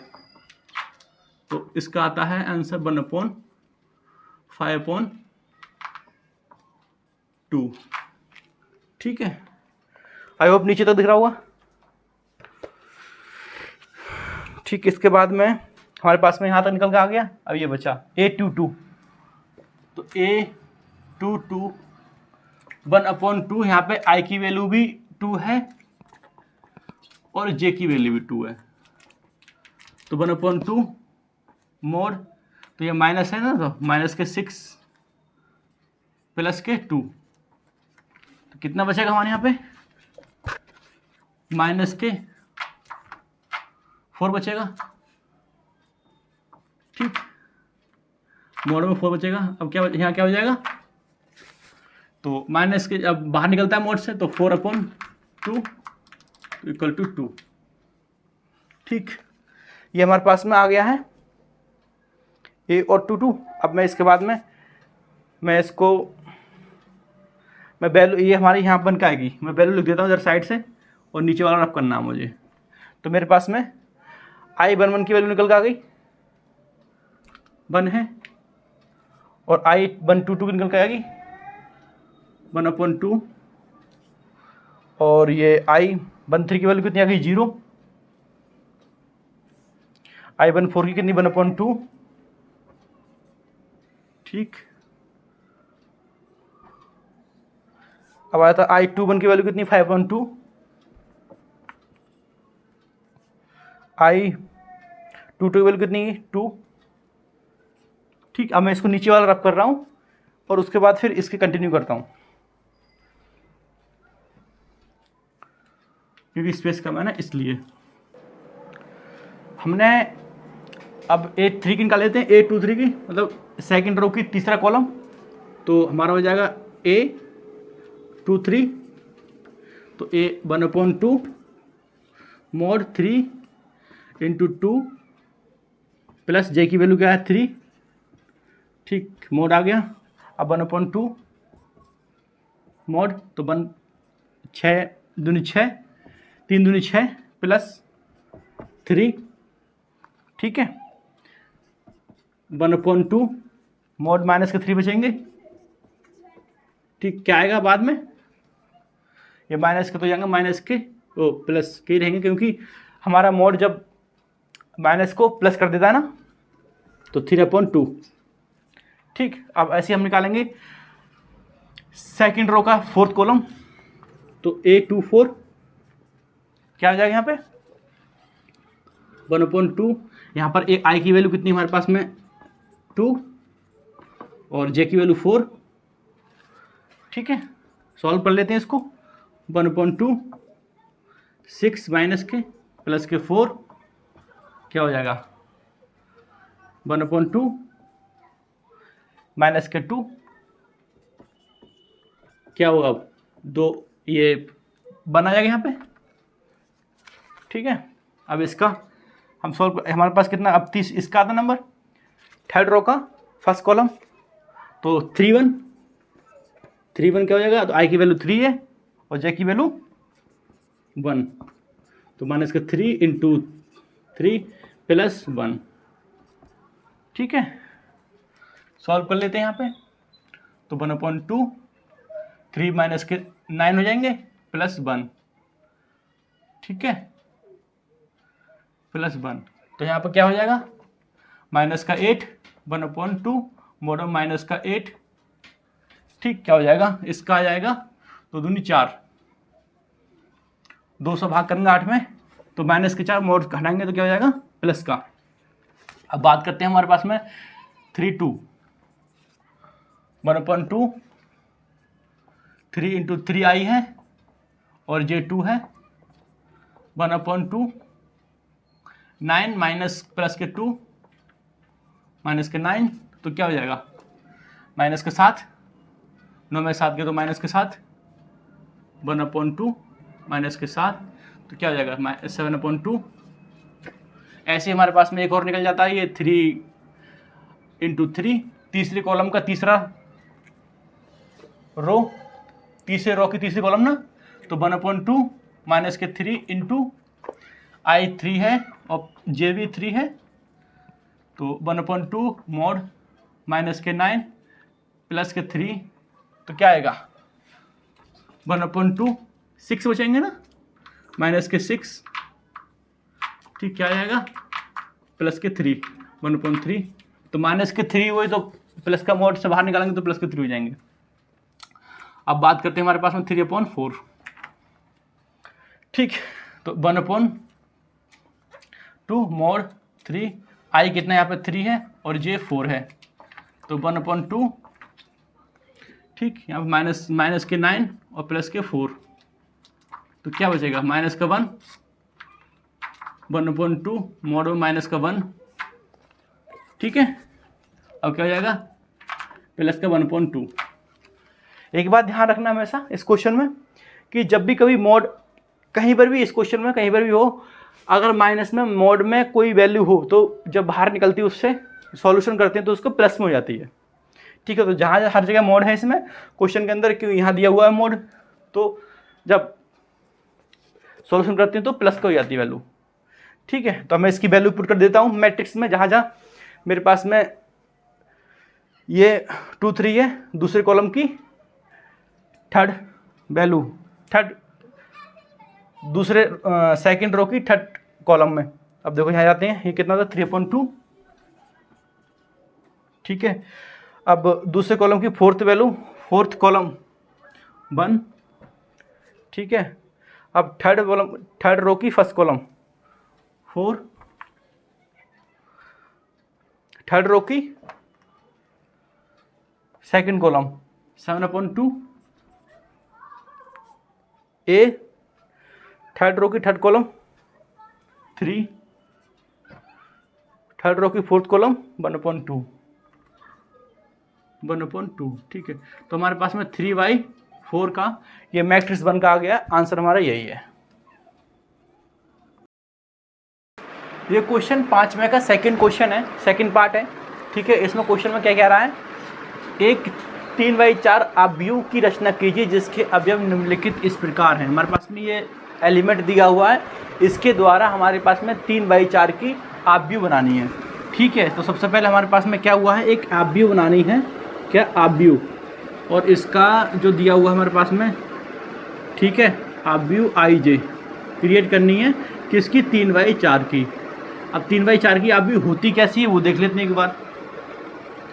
तो इसका आता है आंसर 1/5/2। ठीक है, आई होप नीचे तक दिख रहा होगा। ठीक, इसके बाद में हमारे पास में यहाँ तक निकल के आ गया। अब ये बचा A22, तो A22 1/2, यहाँ पे I की वैल्यू भी 2 है और J की वैल्यू भी 2 है, तो 1/2 मोड, तो ये माइनस है ना, तो माइनस के 6 प्लस के 2, तो कितना बचेगा हमारे यहाँ पे, माइनस के 4 बचेगा। ठीक, मोड में 4 बचेगा। अब क्या यहाँ क्या हो जाएगा, तो माइनस के अब बाहर निकलता है मोड से, तो 4/2 इक्वल टू 2। ठीक, ये हमारे पास में आ गया है A और 2 2। अब मैं इसके बाद में मैं इसको मैं वैल्यू, ये हमारी यहाँ बन के आएगी, मैं वैल्यू लिख देता हूँ इधर साइड से और नीचे वाला रफ करना है मुझे। तो मेरे पास में I11 की वैल्यू निकल के आ गई 1 है, और I122 की निकल के आएगी 1/2, और ये I13 की वैल्यू कितनी आ गई 0, I14 की कितनी 1/2। ठीक, अब आया था I21 की वैल्यू कितनी 5/2, I22 की वैल्यू कितनी 2। ठीक, अब मैं इसको नीचे वाला रफ कर रहा हूँ और उसके बाद फिर इसके कंटिन्यू करता हूँ, क्योंकि स्पेस कम है ना, इसलिए हमने अब A3 की निकाल लेते हैं, A23 की, मतलब सेकंड रो की तीसरा कॉलम, तो हमारा हो जाएगा A23, तो A 1/2 mode 3 into 2 plus J की वैल्यू क्या है 3। ठीक, मोड आ गया। अब 1/2 मॉड, तो 6 दूनी 6, 3 दूनी 6 प्लस 3, ठीक है। 1/2 मॉड माइनस के 3 बचेंगे, ठीक। क्या आएगा बाद में, ये माइनस के तो जाएंगे, माइनस के वो प्लस के रहेंगे, क्योंकि हमारा मॉड जब माइनस को प्लस कर देता है ना, तो 3/2, ठीक। अब ऐसे हम निकालेंगे सेकंड रो का फोर्थ कॉलम, तो A24 क्या आ जाएगा यहाँ पे 1/2, यहाँ पर एक आई की वैल्यू कितनी हमारे पास में 2 और जे की वैल्यू 4, ठीक है। सॉल्व कर लेते हैं इसको। 1/2 6 माइनस के प्लस के 4 क्या हो जाएगा 1/2 माइनस के 2 क्या होगा, 2 ये बन आ जाएगा यहाँ पे, ठीक है। अब इसका हम सॉल्व, हमारे पास कितना अब 30 इसका आता नंबर, थर्ड रो का फर्स्ट कॉलम, तो 3 1 क्या हो जाएगा, तो आई की वैल्यू 3 है और जे की वैल्यू 1, तो माइनस का 3 × 3 + 1, ठीक है। सॉल्व कर लेते हैं यहाँ पे, तो 1/2 3 माइनस के 9 हो जाएंगे +1, ठीक है, +1, तो यहाँ पर क्या हो जाएगा माइनस का 8 1/2 मॉड माइनस का 8, ठीक। क्या हो जाएगा इसका आ जाएगा, तो दूनी 4, 200 भाग करेंगे 8 में, तो माइनस के 4 मॉड घटाएंगे तो क्या हो जाएगा प्लस का। अब बात करते हैं हमारे पास में 3 2 1/2 3 × 3 आई है और जे 2 है, 1/2 9 माइनस प्लस के 2 माइनस के 9, तो क्या हो जाएगा माइनस के 7, 9 में 7 के तो माइनस के 7, 1/2 माइनस के 7, तो क्या हो जाएगा 7/2। ऐसे हमारे पास में एक और निकल जाता है, ये 3 × 3 तीसरे कॉलम का तीसरा रो, तीसरे रो की तीसरी कॉलम ना, तो 1/2 माइनस के 3 × आई 3 है और जे भी 3 है, तो 1/2 मॉड माइनस के 9 प्लस के 3, तो क्या आएगा 1/2 6 बचेंगे ना, माइनस के 6, ठीक। क्या आएगा प्लस के 3 1/3, तो माइनस के 3 वही तो प्लस का मॉड से बाहर निकालेंगे तो प्लस के 3 हो जाएंगे। अब बात करते हैं हमारे पास में 3/4, ठीक। तो 1/2 मॉड 3 आई कितना यहाँ पे 3 है और जे 4 है, तो 1/2, ठीक। यहाँ पे माइनस के 9 और प्लस के 4, तो क्या बचेगा माइनस का 1, 1/2 मॉड में माइनस का 1, ठीक है। अब क्या हो जाएगा प्लस का 1/2। एक बात ध्यान रखना हमेशा इस क्वेश्चन में कि जब भी कभी मॉड कहीं पर भी इस क्वेश्चन में कहीं पर भी हो, अगर माइनस में मॉड में कोई वैल्यू हो तो जब बाहर निकलती है उससे सॉल्यूशन करते हैं तो उसको प्लस में हो जाती है, ठीक है। तो जहाँ हर जगह मॉड है इसमें क्वेश्चन के अंदर, क्यों यहाँ दिया हुआ है मॉड, तो जब सॉल्यूशन करते हैं तो प्लस का हो जाती है वैल्यू, ठीक है। तो मैं इसकी वैल्यू पुट कर देता हूँ मैट्रिक्स में, जहाँ जहाँ मेरे पास में ये 2 3 है, दूसरे कॉलम की थर्ड वैल्यू, थर्ड दूसरे सेकंड रो की थर्ड कॉलम में। अब देखो यहाँ जाते हैं, ये कितना था 3/2, ठीक है। अब दूसरे कॉलम की फोर्थ वैल्यू, फोर्थ कॉलम 1, ठीक है। अब थर्ड रो की फर्स्ट कॉलम 4, थर्ड रो की सेकंड कॉलम 7/2, ए थर्ड रो की थर्ड कॉलम 3, थर्ड रो की फोर्थ कॉलम 1/2, ठीक है। तो हमारे पास में 3/4 का ये मैट्रिक्स 1 का आ गया, आंसर हमारा यही है। ये क्वेश्चन 5वें का सेकंड क्वेश्चन है, सेकंड पार्ट है, ठीक है। इसमें क्वेश्चन में क्या कह रहा है, एक 3/4 अवयव की रचना कीजिए जिसके अवयव निम्नलिखित इस प्रकार हैं। हमारे पास में ये एलिमेंट दिया हुआ है, इसके द्वारा हमारे पास में 3/4 की अवयव बनानी है। ठीक है, तो सबसे पहले हमारे पास में क्या हुआ है, एक अवयव बनानी है, क्या अवयव, और इसका जो दिया हुआ है हमारे पास में, ठीक है, अवयव IJ क्रिएट करनी है किसकी, 3/4 की। अब 3/4 की अवयव होती कैसी है वो देख लेते हैं एक बार।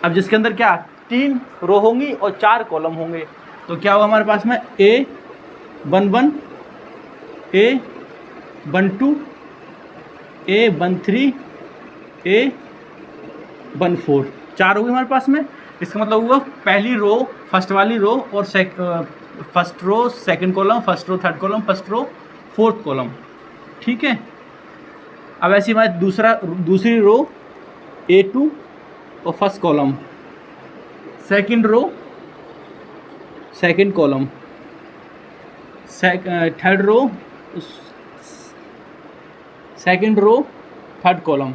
अब जिसके अंदर क्या 3 रो होंगी और 4 कॉलम होंगे, तो क्या होगा हमारे पास में A11, A12, A13, A14, 4 होगी हमारे पास में। इसका मतलब हुआ पहली रो, फर्स्ट वाली रो और first row second column, first row third column, first row fourth column. ठीक है, अब ऐसी हमारी दूसरी रो A2 और first column, second row second column, third row second row third column,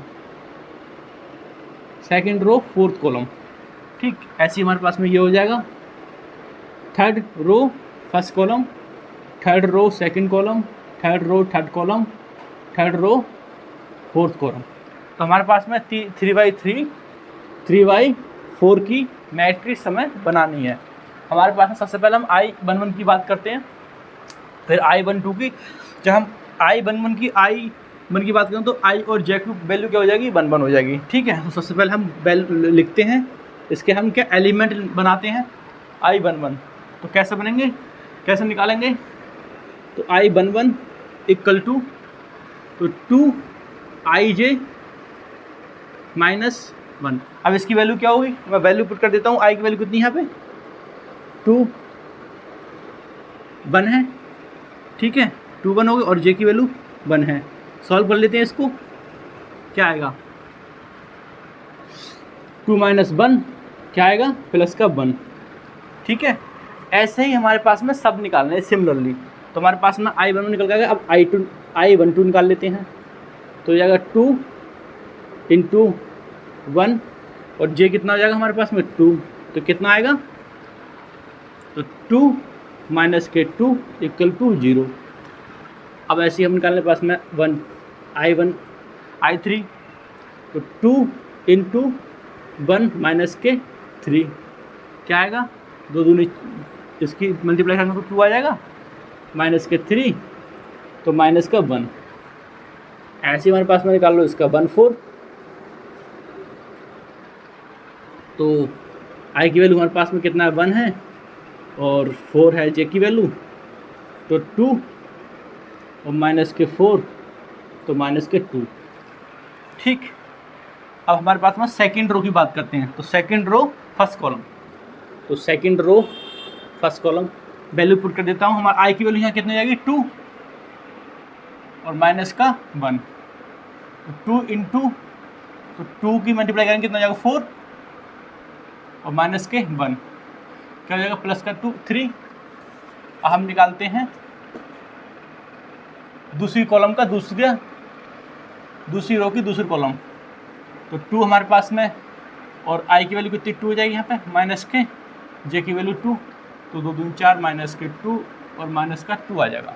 second row fourth column. ठीक, ऐसे हमारे पास में ये हो जाएगा, third row first column, third row second column, third row third column, third row fourth column. तो हमारे पास में 3/3 3/4 की मैट्रिक्स हमें बनानी है। हमारे पास में सबसे पहले हम I11 की बात करते हैं, फिर I12 की। जब हम I11 की बात करें तो I और J की वैल्यू क्या हो जाएगी, 1 हो जाएगी। ठीक है, तो सबसे पहले हम लिखते हैं, इसके हम क्या एलिमेंट बनाते हैं I11। तो कैसे बनेंगे, कैसे निकालेंगे, तो I11 इक्वल टू तो 2IJ -1। अब इसकी वैल्यू क्या होगी, मैं वैल्यू पुट कर देता हूँ। I की वैल्यू कितनी है यहाँ पे 2 1 है, ठीक है, 2 1 हो गई, और J की वैल्यू 1 है। सॉल्व कर लेते हैं इसको, क्या आएगा 2 - 1 क्या आएगा, प्लस का 1। ठीक है, ऐसे ही हमारे पास में सब निकालना है सिमिलरली। तो हमारे पास में I11 निकल गया। अब I12 निकाल लेते हैं, तो हो जाएगा 2 × 1 और J कितना हो जाएगा हमारे पास में 2, तो कितना आएगा, तो 2 - 2 = 0। अब ऐसे ही हम निकालने पास में I1 I3, तो 2 × 1 - 3 क्या आएगा, 2 दूनी इसकी मल्टीप्लाई करने को 2 आ जाएगा, -3 तो -1। ऐसे हमारे पास में निकाल लो इसका 14। तो I की वैल्यू हमारे पास में कितना है, 1 है, और 4 है J की वैल्यू, तो 2 और -4 तो -2। ठीक, अब हमारे पास में सेकंड रो की बात करते हैं। तो सेकंड रो फर्स्ट कॉलम, तो second row first column value put कर देता हूँ। हमारा I की वैल्यू यहाँ कितनी हो जाएगी 2 और -1, 2 × तो 2 की मल्टीप्लाई करेंगे कितना हो जाएगा 4 और -1 क्या हो जाएगा, प्लस का 2 3। अब हम निकालते हैं दूसरी कॉलम का दूसरी रो की दूसरी कॉलम, तो 2 हमारे पास में, और I की वैल्यू कितनी 2 हो जाएगी यहाँ पे, -, J की वैल्यू 2, तो 2 दूनी 4 -2 और -2 आ जाएगा,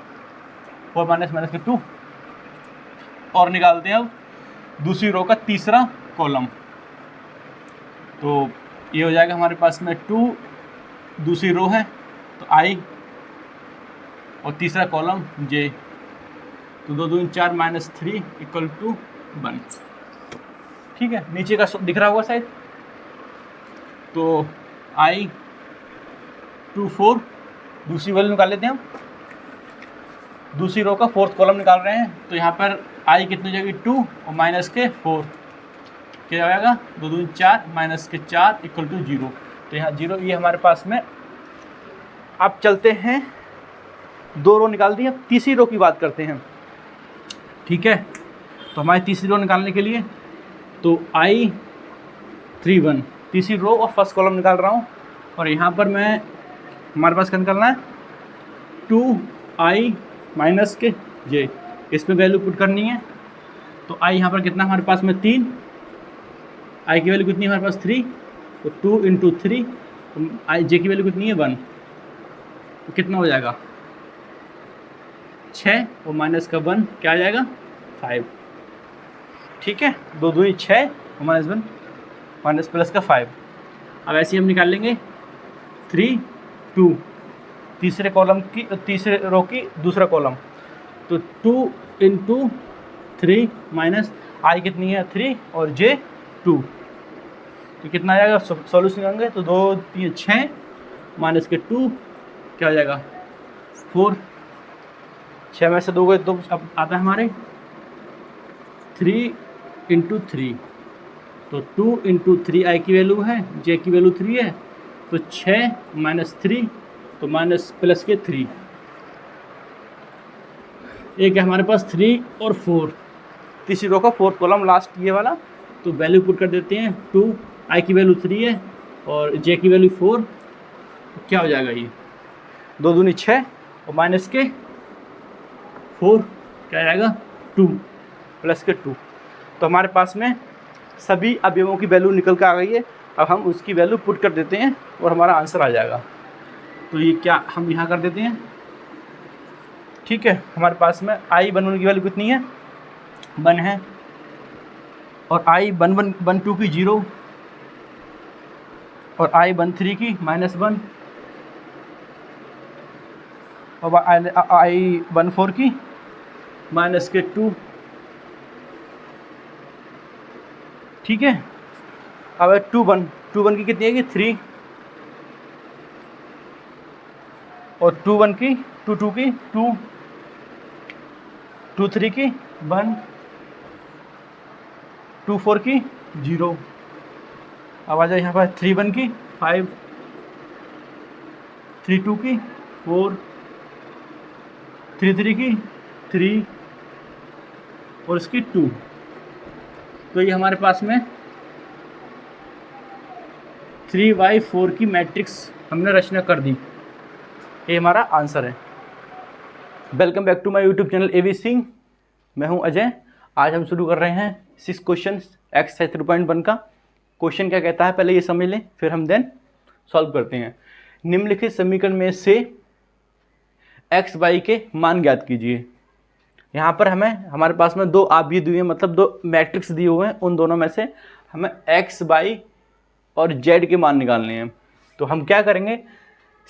4 - -2। और निकालते हैं अब दूसरी रो का तीसरा कॉलम, तो ये हो जाएगा हमारे पास में 2 दूसरी रो है, तो I और तीसरा कॉलम J, तो 2 दूनी 4 -3 = 1। ठीक है, नीचे का दिख रहा होगा शायद, तो I24 दूसरी वैल्यू निकाल लेते हैं हम। दूसरी रो का फोर्थ कॉलम निकाल रहे हैं, तो यहाँ पर I कितनी हो जाएगी 2 और -4 क्या आएगा, 2 दूनी 4 -4 = 0। तो यहाँ 0 ये हमारे पास में। अब चलते हैं, 2 रो निकाल दी, अब तीसरी रो की बात करते हैं। ठीक है, तो हमारी तीसरी रो निकालने के लिए तो I31 तीसरी रो और फर्स्ट कॉलम निकाल रहा हूँ, और यहाँ पर मैं हमारे पास क्या निकालना है 2I - J, इसमें वैल्यू पुट करनी है। तो I यहाँ पर कितना हमारे पास में 3, I की वैल्यू कितनी हमारे पास 3, तो 2 × 3 तो आई जे की वैल्यू कितनी है 1, तो कितना हो जाएगा 6 और माइनस का 1 क्या आ जाएगा 5। ठीक है, 2 दूनी 6 और माइनस 1 माइनस प्लस का 5। अब ऐसे ही हम निकाल लेंगे 3 2 तीसरे कॉलम की तीसरे रो की दूसरा कॉलम, तो 2 इंटू 3 माइनस आई कितनी है 3 और जे 2, तो कितना आ जाएगा सॉल्यूशन करेंगे तो 2 3 6 माइनस के 2 क्या हो जाएगा 4, 6 में से 2 गए तो अब आता है हमारे 3 इंटू 3, तो 2 इंटू 3 आई की वैल्यू है, जे की वैल्यू 3 है, तो 6 माइनस 3 तो माइनस प्लस के 3, एक है हमारे पास 3 और 4, तीसरी रो का फोर्थ कॉलम लास्ट ये वाला, तो वैल्यू पुट कर देते हैं 2 आई की वैल्यू 3 है और जे की वैल्यू 4, तो क्या हो जाएगा ये 2 दूनी 6 और माइनस के 4 क्या आएगा 2 प्लस के 2, तो हमारे पास में सभी अवयवों की वैल्यू निकल कर आ गई है। अब हम उसकी वैल्यू पुट कर देते हैं और हमारा आंसर आ जाएगा। तो ये क्या हम यहाँ कर देते हैं, ठीक है। हमारे पास में आई 1 1 की वैल्यू कितनी है 1 है, और आई 1 1 1 2 की 0 और आई 1 3 की -1 और आई 1 4 की माइनस के 2, ठीक है। अब 2 1 की कितनी है कि 3 और 2 1 की 2 2 की 2 2 3 की 1 2 4 की 0। अब आ जाए यहाँ पर 3 1 की 5 3 2 की 4 3 3 की 3 और इसकी 2, तो ये हमारे पास में 3/4 की मैट्रिक्स हमने रचना कर दी, ये हमारा आंसर है। Welcome back to my YouTube channel AV Singh, मैं हूं अजय। आज हम शुरू कर रहे हैं 6 क्वेश्चन एक्सरसाइज 3.1 का। क्वेश्चन क्या कहता है पहले ये समझ लें, फिर हम देन सॉल्व करते हैं। निम्नलिखित समीकरण में से एक्स वाई के मान ज्ञात कीजिए। यहाँ पर हमारे पास में 2 आव्यूह दिए हैं, मतलब 2 मैट्रिक्स दिए हुए हैं, उन दोनों में से हमें एक्स वाई और जेड के मान निकालने हैं। तो हम क्या करेंगे,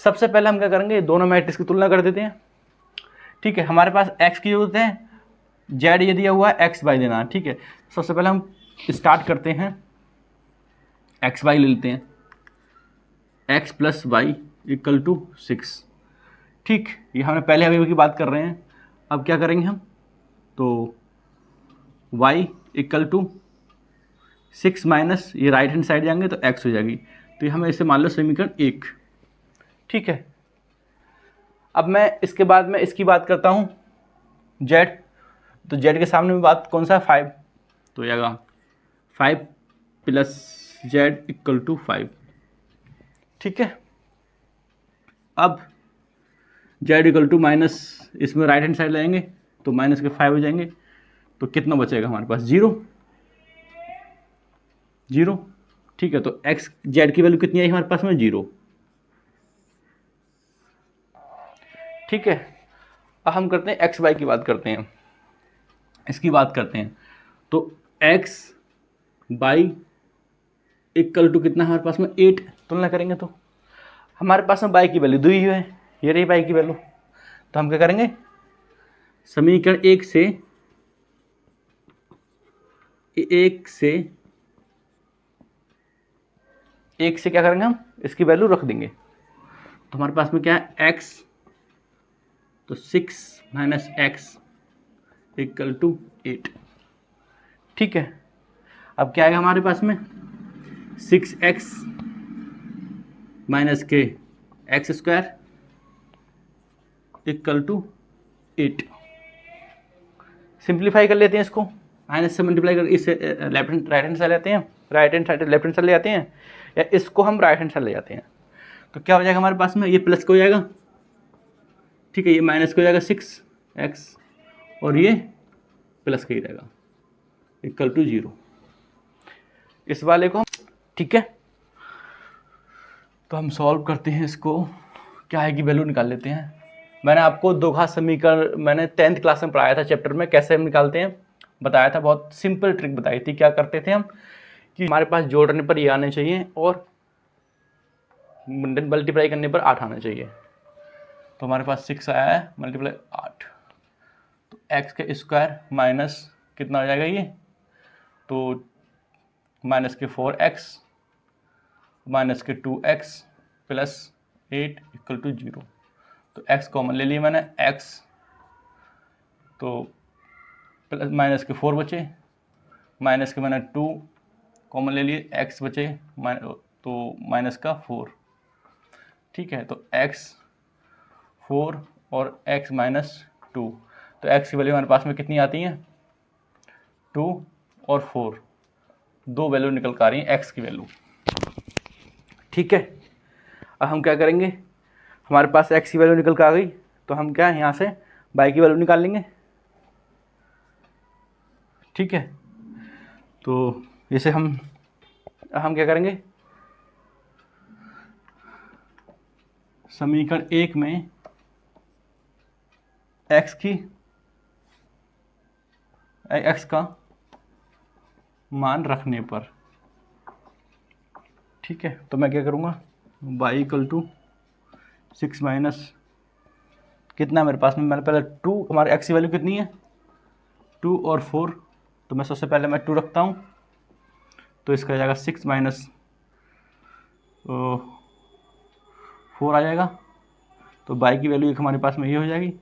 सबसे पहले हम क्या करेंगे, दोनों मैट्रिक्स की तुलना कर देते हैं। ठीक है, हमारे पास एक्स की जरूरत है, जेड ये दिया हुआ है, एक्स वाई देना है। ठीक है, सबसे पहले हम स्टार्ट करते हैं, एक्स वाई ले लेते हैं, X plus Y equal to 6। ठीक, ये हमने पहले अवयव की बात कर रहे हैं। अब क्या करेंगे हम, तो y इक्वल टू 6 माइनस ये राइट हैंड साइड जाएंगे तो x हो जाएगी, तो ये हमें इसे मान लो समीकरण 1। ठीक है, अब मैं इसके बाद में इसकी बात करता हूँ z, तो z के सामने में बात कौन सा है 5, तो आएगा 5 प्लस z इक्वल टू 5। ठीक है, अब z इक्वल टू माइनस इसमें राइट हैंड साइड लाएंगे तो माइनस के 5 हो जाएंगे, तो कितना बचेगा हमारे पास 0 0। ठीक है, तो x z की वैल्यू कितनी आई हमारे पास में 0। ठीक है, अब हम करते हैं एक्स वाई की बात करते हैं, इसकी बात करते हैं। तो x वाई इक्वल टू कितना हमारे पास में 8, तुलना करेंगे तो हमारे पास में y की वैल्यू 2 ही है, ये रही y की वैल्यू। तो हम क्या करेंगे, समीकरण 1 से क्या करेंगे, हम इसकी वैल्यू रख देंगे। तो हमारे पास में क्या है x, तो 6 माइनस एक्स इक्वल टू 8। ठीक है, अब क्या आएगा हमारे पास में 6x माइनस के X square equal to 8। Simplify कर लेते हैं इसको, माइनस से मल्टीप्लाई कर इस left hand right hand side लेते हैं, right hand side left hand side ले जाते हैं, या इसको हम राइट हैंड साइड ले जाते हैं। तो क्या हो जाएगा हमारे पास में, ये प्लस का हो जाएगा, ठीक है, ये माइनस का हो जाएगा 6x और ये प्लस का ही रहेगा इक्वल टू 0 इस वाले को। ठीक है, तो हम सॉल्व करते हैं इसको, क्या है कि वैल्यू निकाल लेते हैं। मैंने आपको दो घात समीकरण मैंने 10th क्लास में पढ़ाया था चैप्टर में, कैसे हम निकालते हैं बताया था। बहुत सिंपल ट्रिक बताई थी। क्या करते थे हम कि हमारे पास जोड़ने पर ये आने चाहिए और मल्टीप्लाई करने पर 8 आना चाहिए। तो हमारे पास 6 आया है मल्टीप्लाई 8, तो एक्स के स्क्वायर माइनस कितना हो जाएगा ये, तो माइनस के 4x माइनस के 2x प्लस 8 इक्वल टू 0। तो x कॉमन ले लिया मैंने, x तो प्लस माइनस के 4 बचे, माइनस के मैंने 2 कॉमन ले लिए, x बचे तो माइनस का 4। ठीक है, तो x 4 और x माइनस 2, तो x की वैल्यू हमारे पास में कितनी आती हैं 2 और 4, दो वैल्यू निकल कर आ रही हैं x की वैल्यू। ठीक है, अब हम क्या करेंगे, हमारे पास x की वैल्यू निकल कर आ गई तो हम क्या यहाँ से y की वैल्यू निकाल लेंगे। ठीक है, तो जैसे हम क्या करेंगे, समीकरण 1 में x का मान रखने पर, ठीक है, तो मैं क्या करूँगा, y इक्वल टू 6 माइनस कितना मेरे पास में, मैंने पहले 2, हमारे x की वैल्यू कितनी है 2 और 4, तो मैं सबसे पहले मैं 2 रखता हूँ, तो इसका जाएगा 6 माइनस 4 आ जाएगा। तो y की वैल्यू एक हमारे पास में ये हो जाएगी,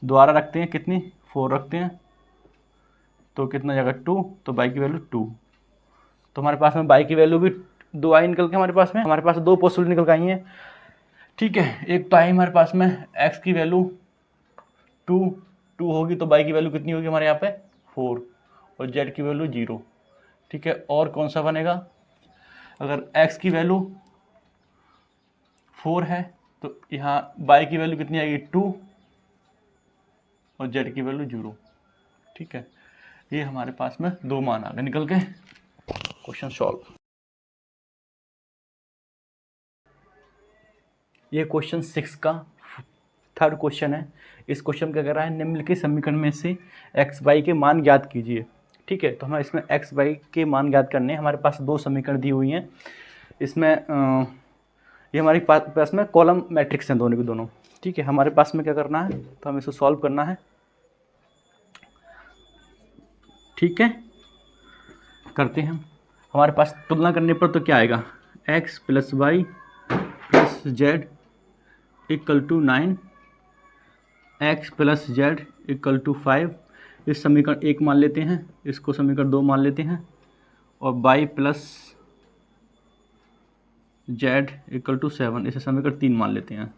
दोबारा रखते हैं कितनी 4 रखते हैं तो कितना जाएगा 2, तो y की वैल्यू 2। तो हमारे पास में y की वैल्यू भी 2 आई निकल के हमारे पास दो पॉसिबिलिटी निकल के आई हैं। ठीक है, एक तो आई हमारे पास में x की वैल्यू 2 होगी, तो y की वैल्यू कितनी होगी हमारे यहाँ पे 4 और z की वैल्यू 0। ठीक है, और कौन सा बनेगा, अगर x की वैल्यू 4 है तो यहाँ y की वैल्यू कितनी आएगी 2 और z की वैल्यू 0। ठीक है, ये हमारे पास में दो मान आ गए निकल के। Question solve. ये क्वेश्चन 6 का थर्ड क्वेश्चन है। इस क्वेश्चन क्या कर रहा है, निम्नलिखित समीकरण में से x y के मान ज्ञात कीजिए। ठीक है, तो हमें इसमें x y के मान ज्ञात करने हैं। हमारे पास दो समीकरण दी हुई हैं, इसमें ये हमारे पास में कॉलम मैट्रिक्स हैं दोनों के दोनों। ठीक है, हमारे पास में क्या करना है, तो हमें इसको सॉल्व करना है। ठीक है, करते हैं हम। हमारे पास तुलना करने पर तो क्या आएगा, x plus Y plus Z equal to 9, x plus Z equal to 5। इस समीकरण 1 मान लेते हैं, इसको समीकरण 2 मान लेते हैं, और y plus Z equal to 7 इसे समीकरण 3 मान लेते हैं।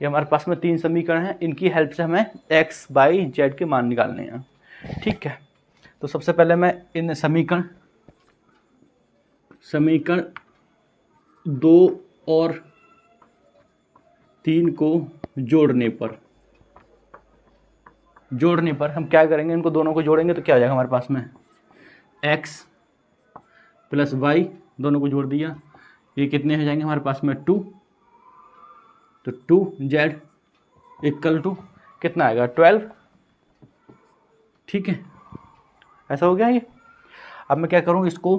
ये हमारे पास में 3 समीकरण हैं, इनकी हेल्प से हमें x y z के मान निकालने हैं। ठीक है, तो सबसे पहले मैं इन समीकरण 2 और 3 को जोड़ने पर हम क्या करेंगे, इनको दोनों को जोड़ेंगे तो क्या आ जाएगा हमारे पास में, x प्लस वाई दोनों को जोड़ दिया, ये कितने हो जाएंगे हमारे पास में 2, तो 2z इक्वल टू कितना आएगा 12। ठीक है, ऐसा हो गया ये। अब मैं क्या करूँ, इसको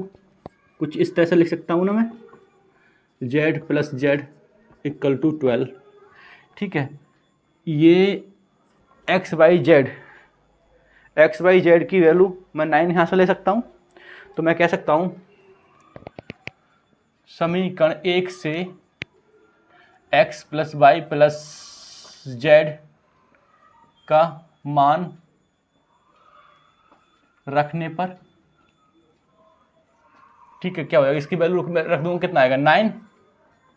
कुछ इस तरह से लिख सकता हूँ ना मैं, z plus Z equal to 12। ठीक है, ये x वाई जेड की वैल्यू मैं 9 यहाँ से ले सकता हूँ, तो मैं कह सकता हूँ समीकरण 1 से x plus Y plus Z का मान रखने पर, ठीक है, क्या हो जाएगा, इसकी वैल्यू रख दूंगा, कितना आएगा 9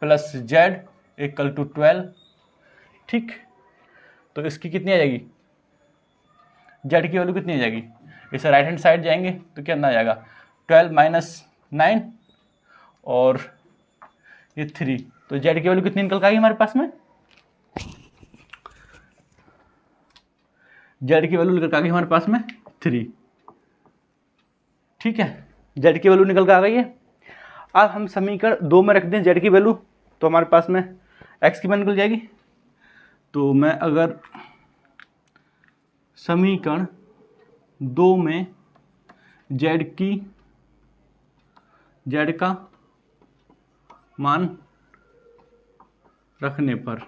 प्लस जेड इक्वल टू 12। ठीक, तो इसकी कितनी आ जाएगी, जेड की वैल्यू कितनी आ जाएगी, इसे राइट हैंड साइड जाएंगे तो कितना आ जाएगा 12 माइनस 9 और ये 3, तो जेड की वैल्यू कितनी निकल के आएगी हमारे पास में, जेड की वैल्यू निकल के आ गई हमारे पास में 3। ठीक है, जेड की वैल्यू निकल के आ गई है। अब हम समीकरण 2 में रख दें जेड की वैल्यू, तो हमारे पास में x की वैल्यू निकल जाएगी। तो मैं अगर समीकरण 2 में z का मान रखने पर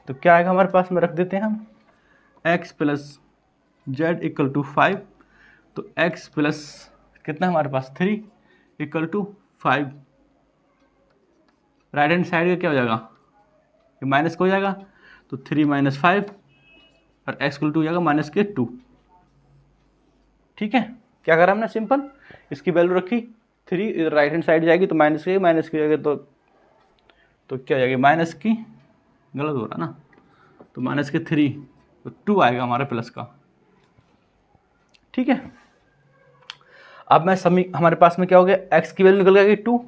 तो क्या आएगा हमारे पास में, रख देते हैं हम x plus Z equal to 5। तो x प्लस कितना हमारे पास 3 equal to 5। Right hand side का क्या हो जाएगा, ये माइनस का हो जाएगा। तो 3 माइनस 5 और x इक्वल टू हो जाएगा माइनस के 2। ठीक है, क्या करा हमने, सिंपल इसकी वैल्यू रखी 3, इधर राइट हैंड साइड जाएगी तो माइनस की जाएगी तो क्या हो जाएगी माइनस की, गलत हो रहा ना, तो माइनस के 3 तो 2 आएगा हमारे प्लस का। ठीक है, अब मैं हमारे पास में क्या हो गया, x की वैल्यू निकल गई 2,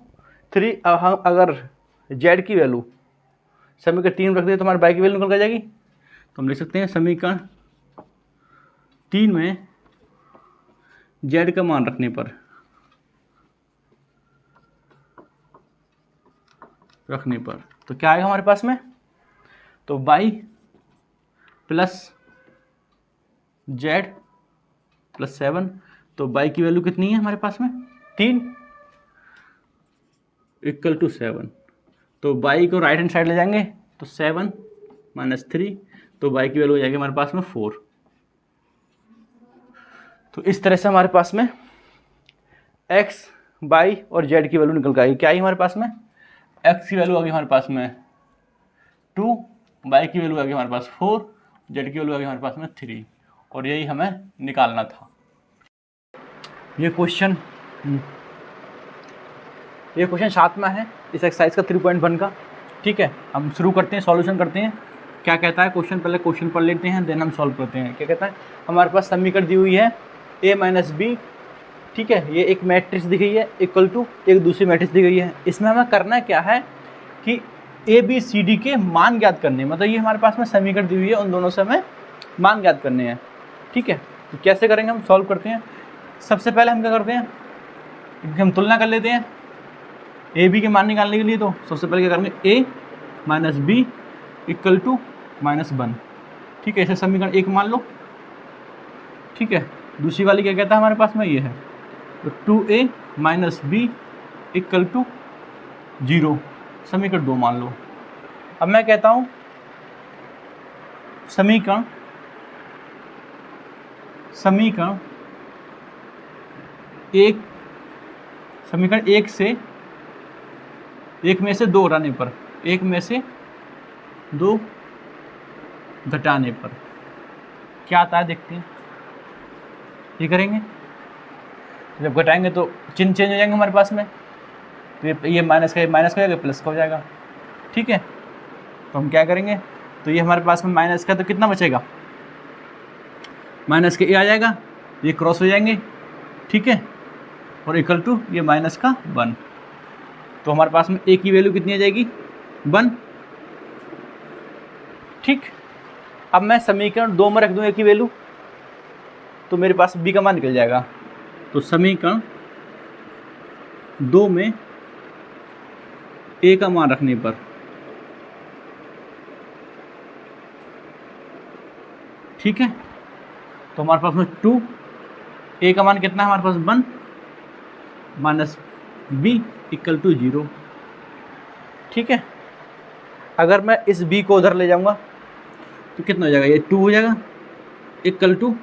3। अब हम अगर z की वैल्यू समीकरण 3 रख दें तो हमारे y की वैल्यू निकल जाएगी। तो हम लिख सकते हैं समीकरण 3 में z का मान रखने पर तो क्या आएगा हमारे पास में, तो y प्लस z प्लस 7। तो y की वैल्यू कितनी है हमारे पास में, 3 इक्वल टू 7। तो y को राइट हैंड साइड ले जाएंगे तो 7 माइनस 3, तो y की वैल्यू हो जाएगी हमारे पास में 4। तो इस तरह से हमारे पास में x, y और z की वैल्यू निकल गई। क्या आई हमारे पास में, x की वैल्यू आ गई हमारे पास में 2, y की वैल्यू आ गई हमारे पास 4, z की वैल्यू आ गई हमारे पास में 3, और यही हमें निकालना था। ये क्वेश्चन 7 में है इस एक्सरसाइज का 3.1 का। ठीक है, हम शुरू करते हैं, सॉल्यूशन करते हैं। क्या कहता है क्वेश्चन, पहले क्वेश्चन पढ़ लेते हैं, देन हम सॉल्व करते हैं। क्या कहता है, हमारे पास समीकरण दी हुई है a माइनस बी। ठीक है, ये एक मैट्रिक्स दी गई है इक्वल टू एक दूसरी मैट्रिक्स दी गई है। इसमें हमें करना क्या है कि ए बी सी डी के मान ज्ञात करने, मतलब ये हमारे पास में समीकरण दी हुई है, उन दोनों से हमें मान ज्ञात करने हैं। ठीक है, तो कैसे करेंगे, हम सॉल्व करते हैं। सबसे पहले हम क्या करते हैं, हम तुलना कर लेते हैं ए बी के मान निकालने के लिए। तो सबसे पहले क्या करेंगे, ए माइनस बी इक्वल टू -1। ठीक है, इसे समीकरण 1 मान लो। ठीक है, दूसरी वाली क्या कहता है हमारे पास में, ये है तो 2a minus B equal to 0, समीकरण 2 मान लो। अब मैं कहता हूँ समीकरण 1 से 1 में से 2 हटाने पर, 1 में से 2 घटाने पर क्या आता है, देखते हैं। ये करेंगे, जब घटाएंगे तो चिन्ह चेंज हो जाएंगे हमारे पास में, तो ये माइनस का हो जाएगा, प्लस का हो जाएगा। ठीक है, तो हम क्या करेंगे, तो ये हमारे पास में माइनस का तो कितना बचेगा, माइनस के ए आ जाएगा, ये क्रॉस हो जाएंगे। ठीक है, और इक्वल टू ये माइनस का 1। तो हमारे पास में ए की वैल्यू कितनी आ जाएगी, 1। ठीक, अब मैं समीकरण 2 में रख दूँ ए की वैल्यू, तो मेरे पास बी का मान निकल जाएगा। तो समीकरण 2 में ए का मान रखने पर ठीक है, तो हमारे पास में 2, ए का मान कितना है हमारे पास 1 माइनस बी इक्वल टू 0। ठीक है, अगर मैं इस b को उधर ले जाऊंगा तो कितना हो जाएगा, ये 2 हो जाएगा इक्वल टू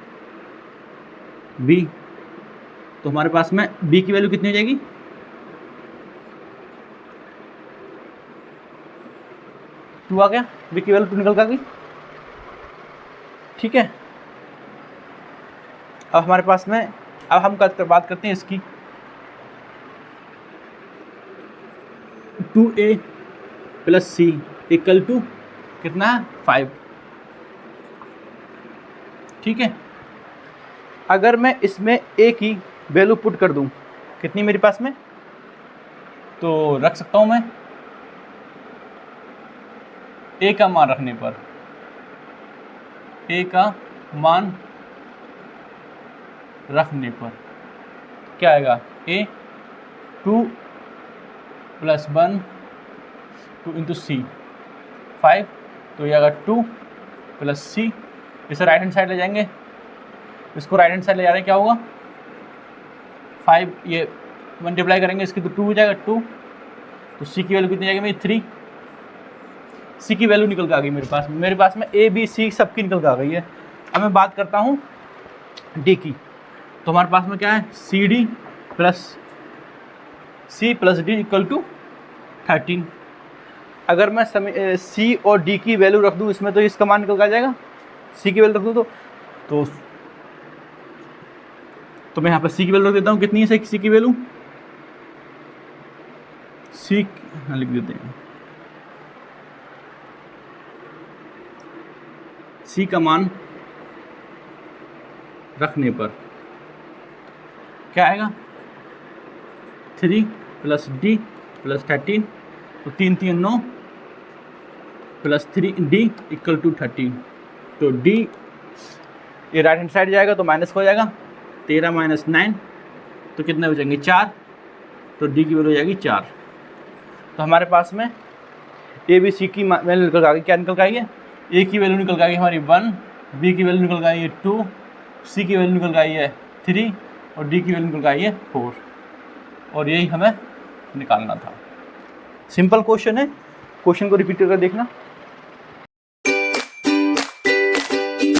b। तो हमारे पास में b की वैल्यू कितनी हो जाएगी, 2 आ गया, b की वैल्यू 2 निकल गई। ठीक है, अब हमारे पास में, अब हम बात करते हैं इसकी, 2a plus C equal to कितना है, 5। ठीक है, अगर मैं इसमें a की वैल्यू पुट कर दूं, कितनी मेरे पास में, तो रख सकता हूं मैं a का मान रखने पर, a का मान रखने पर क्या आएगा, a 2 + 1 2 इंटू सी 5, तो ये आएगा 2 प्लस सी, इसे राइट हैंड साइड ले जाएंगे, इसको राइट हैंड साइड ले जा रहे हैं, क्या होगा 5, ये मल्टीप्लाई करेंगे इसकी तो 2 हो जाएगा 2, तो सी की वैल्यू कितनी जाएगी मेरी 3, सी की वैल्यू निकल के आ गई मेरे पास में ए बी सी सबकी निकल के आ गई है। अब मैं बात करता हूँ डी की, तो हमारे पास में क्या है C D plus C plus D equal to 13। अगर मैं सी और डी की वैल्यू रख दूँ इसमें तो इसका मान निकल के आ जाएगा, सी की वैल्यू रख दूँ तो मैं यहाँ पर सी की वैल्यू रख देता हूँ, कितनी है सी की वैल्यू, सी लिख देते हैं, सी का मान रखने पर क्या आएगा 3 प्लस डी प्लस 13, तो 3 3 9 प्लस 3 डी इक्वल टू 13, तो डी ये राइट हैंड साइड जाएगा तो माइनस हो जाएगा, 13 माइनस 9 तो कितने बचेंगे 4, तो डी की वैल्यू हो जाएगी 4। तो हमारे पास में ए बी सी की वैल्यू निकल आ गई, क्या निकल आई है, ए की वैल्यू निकल आई हमारी 1, बी की वैल्यू निकल आई है 2, सी की वैल्यू निकल आई है 3 और डी की वैल्यू निकल आई है 4, और यही हमें निकालना था। सिंपल क्वेश्चन है, क्वेश्चन को रिपीट करके देखना।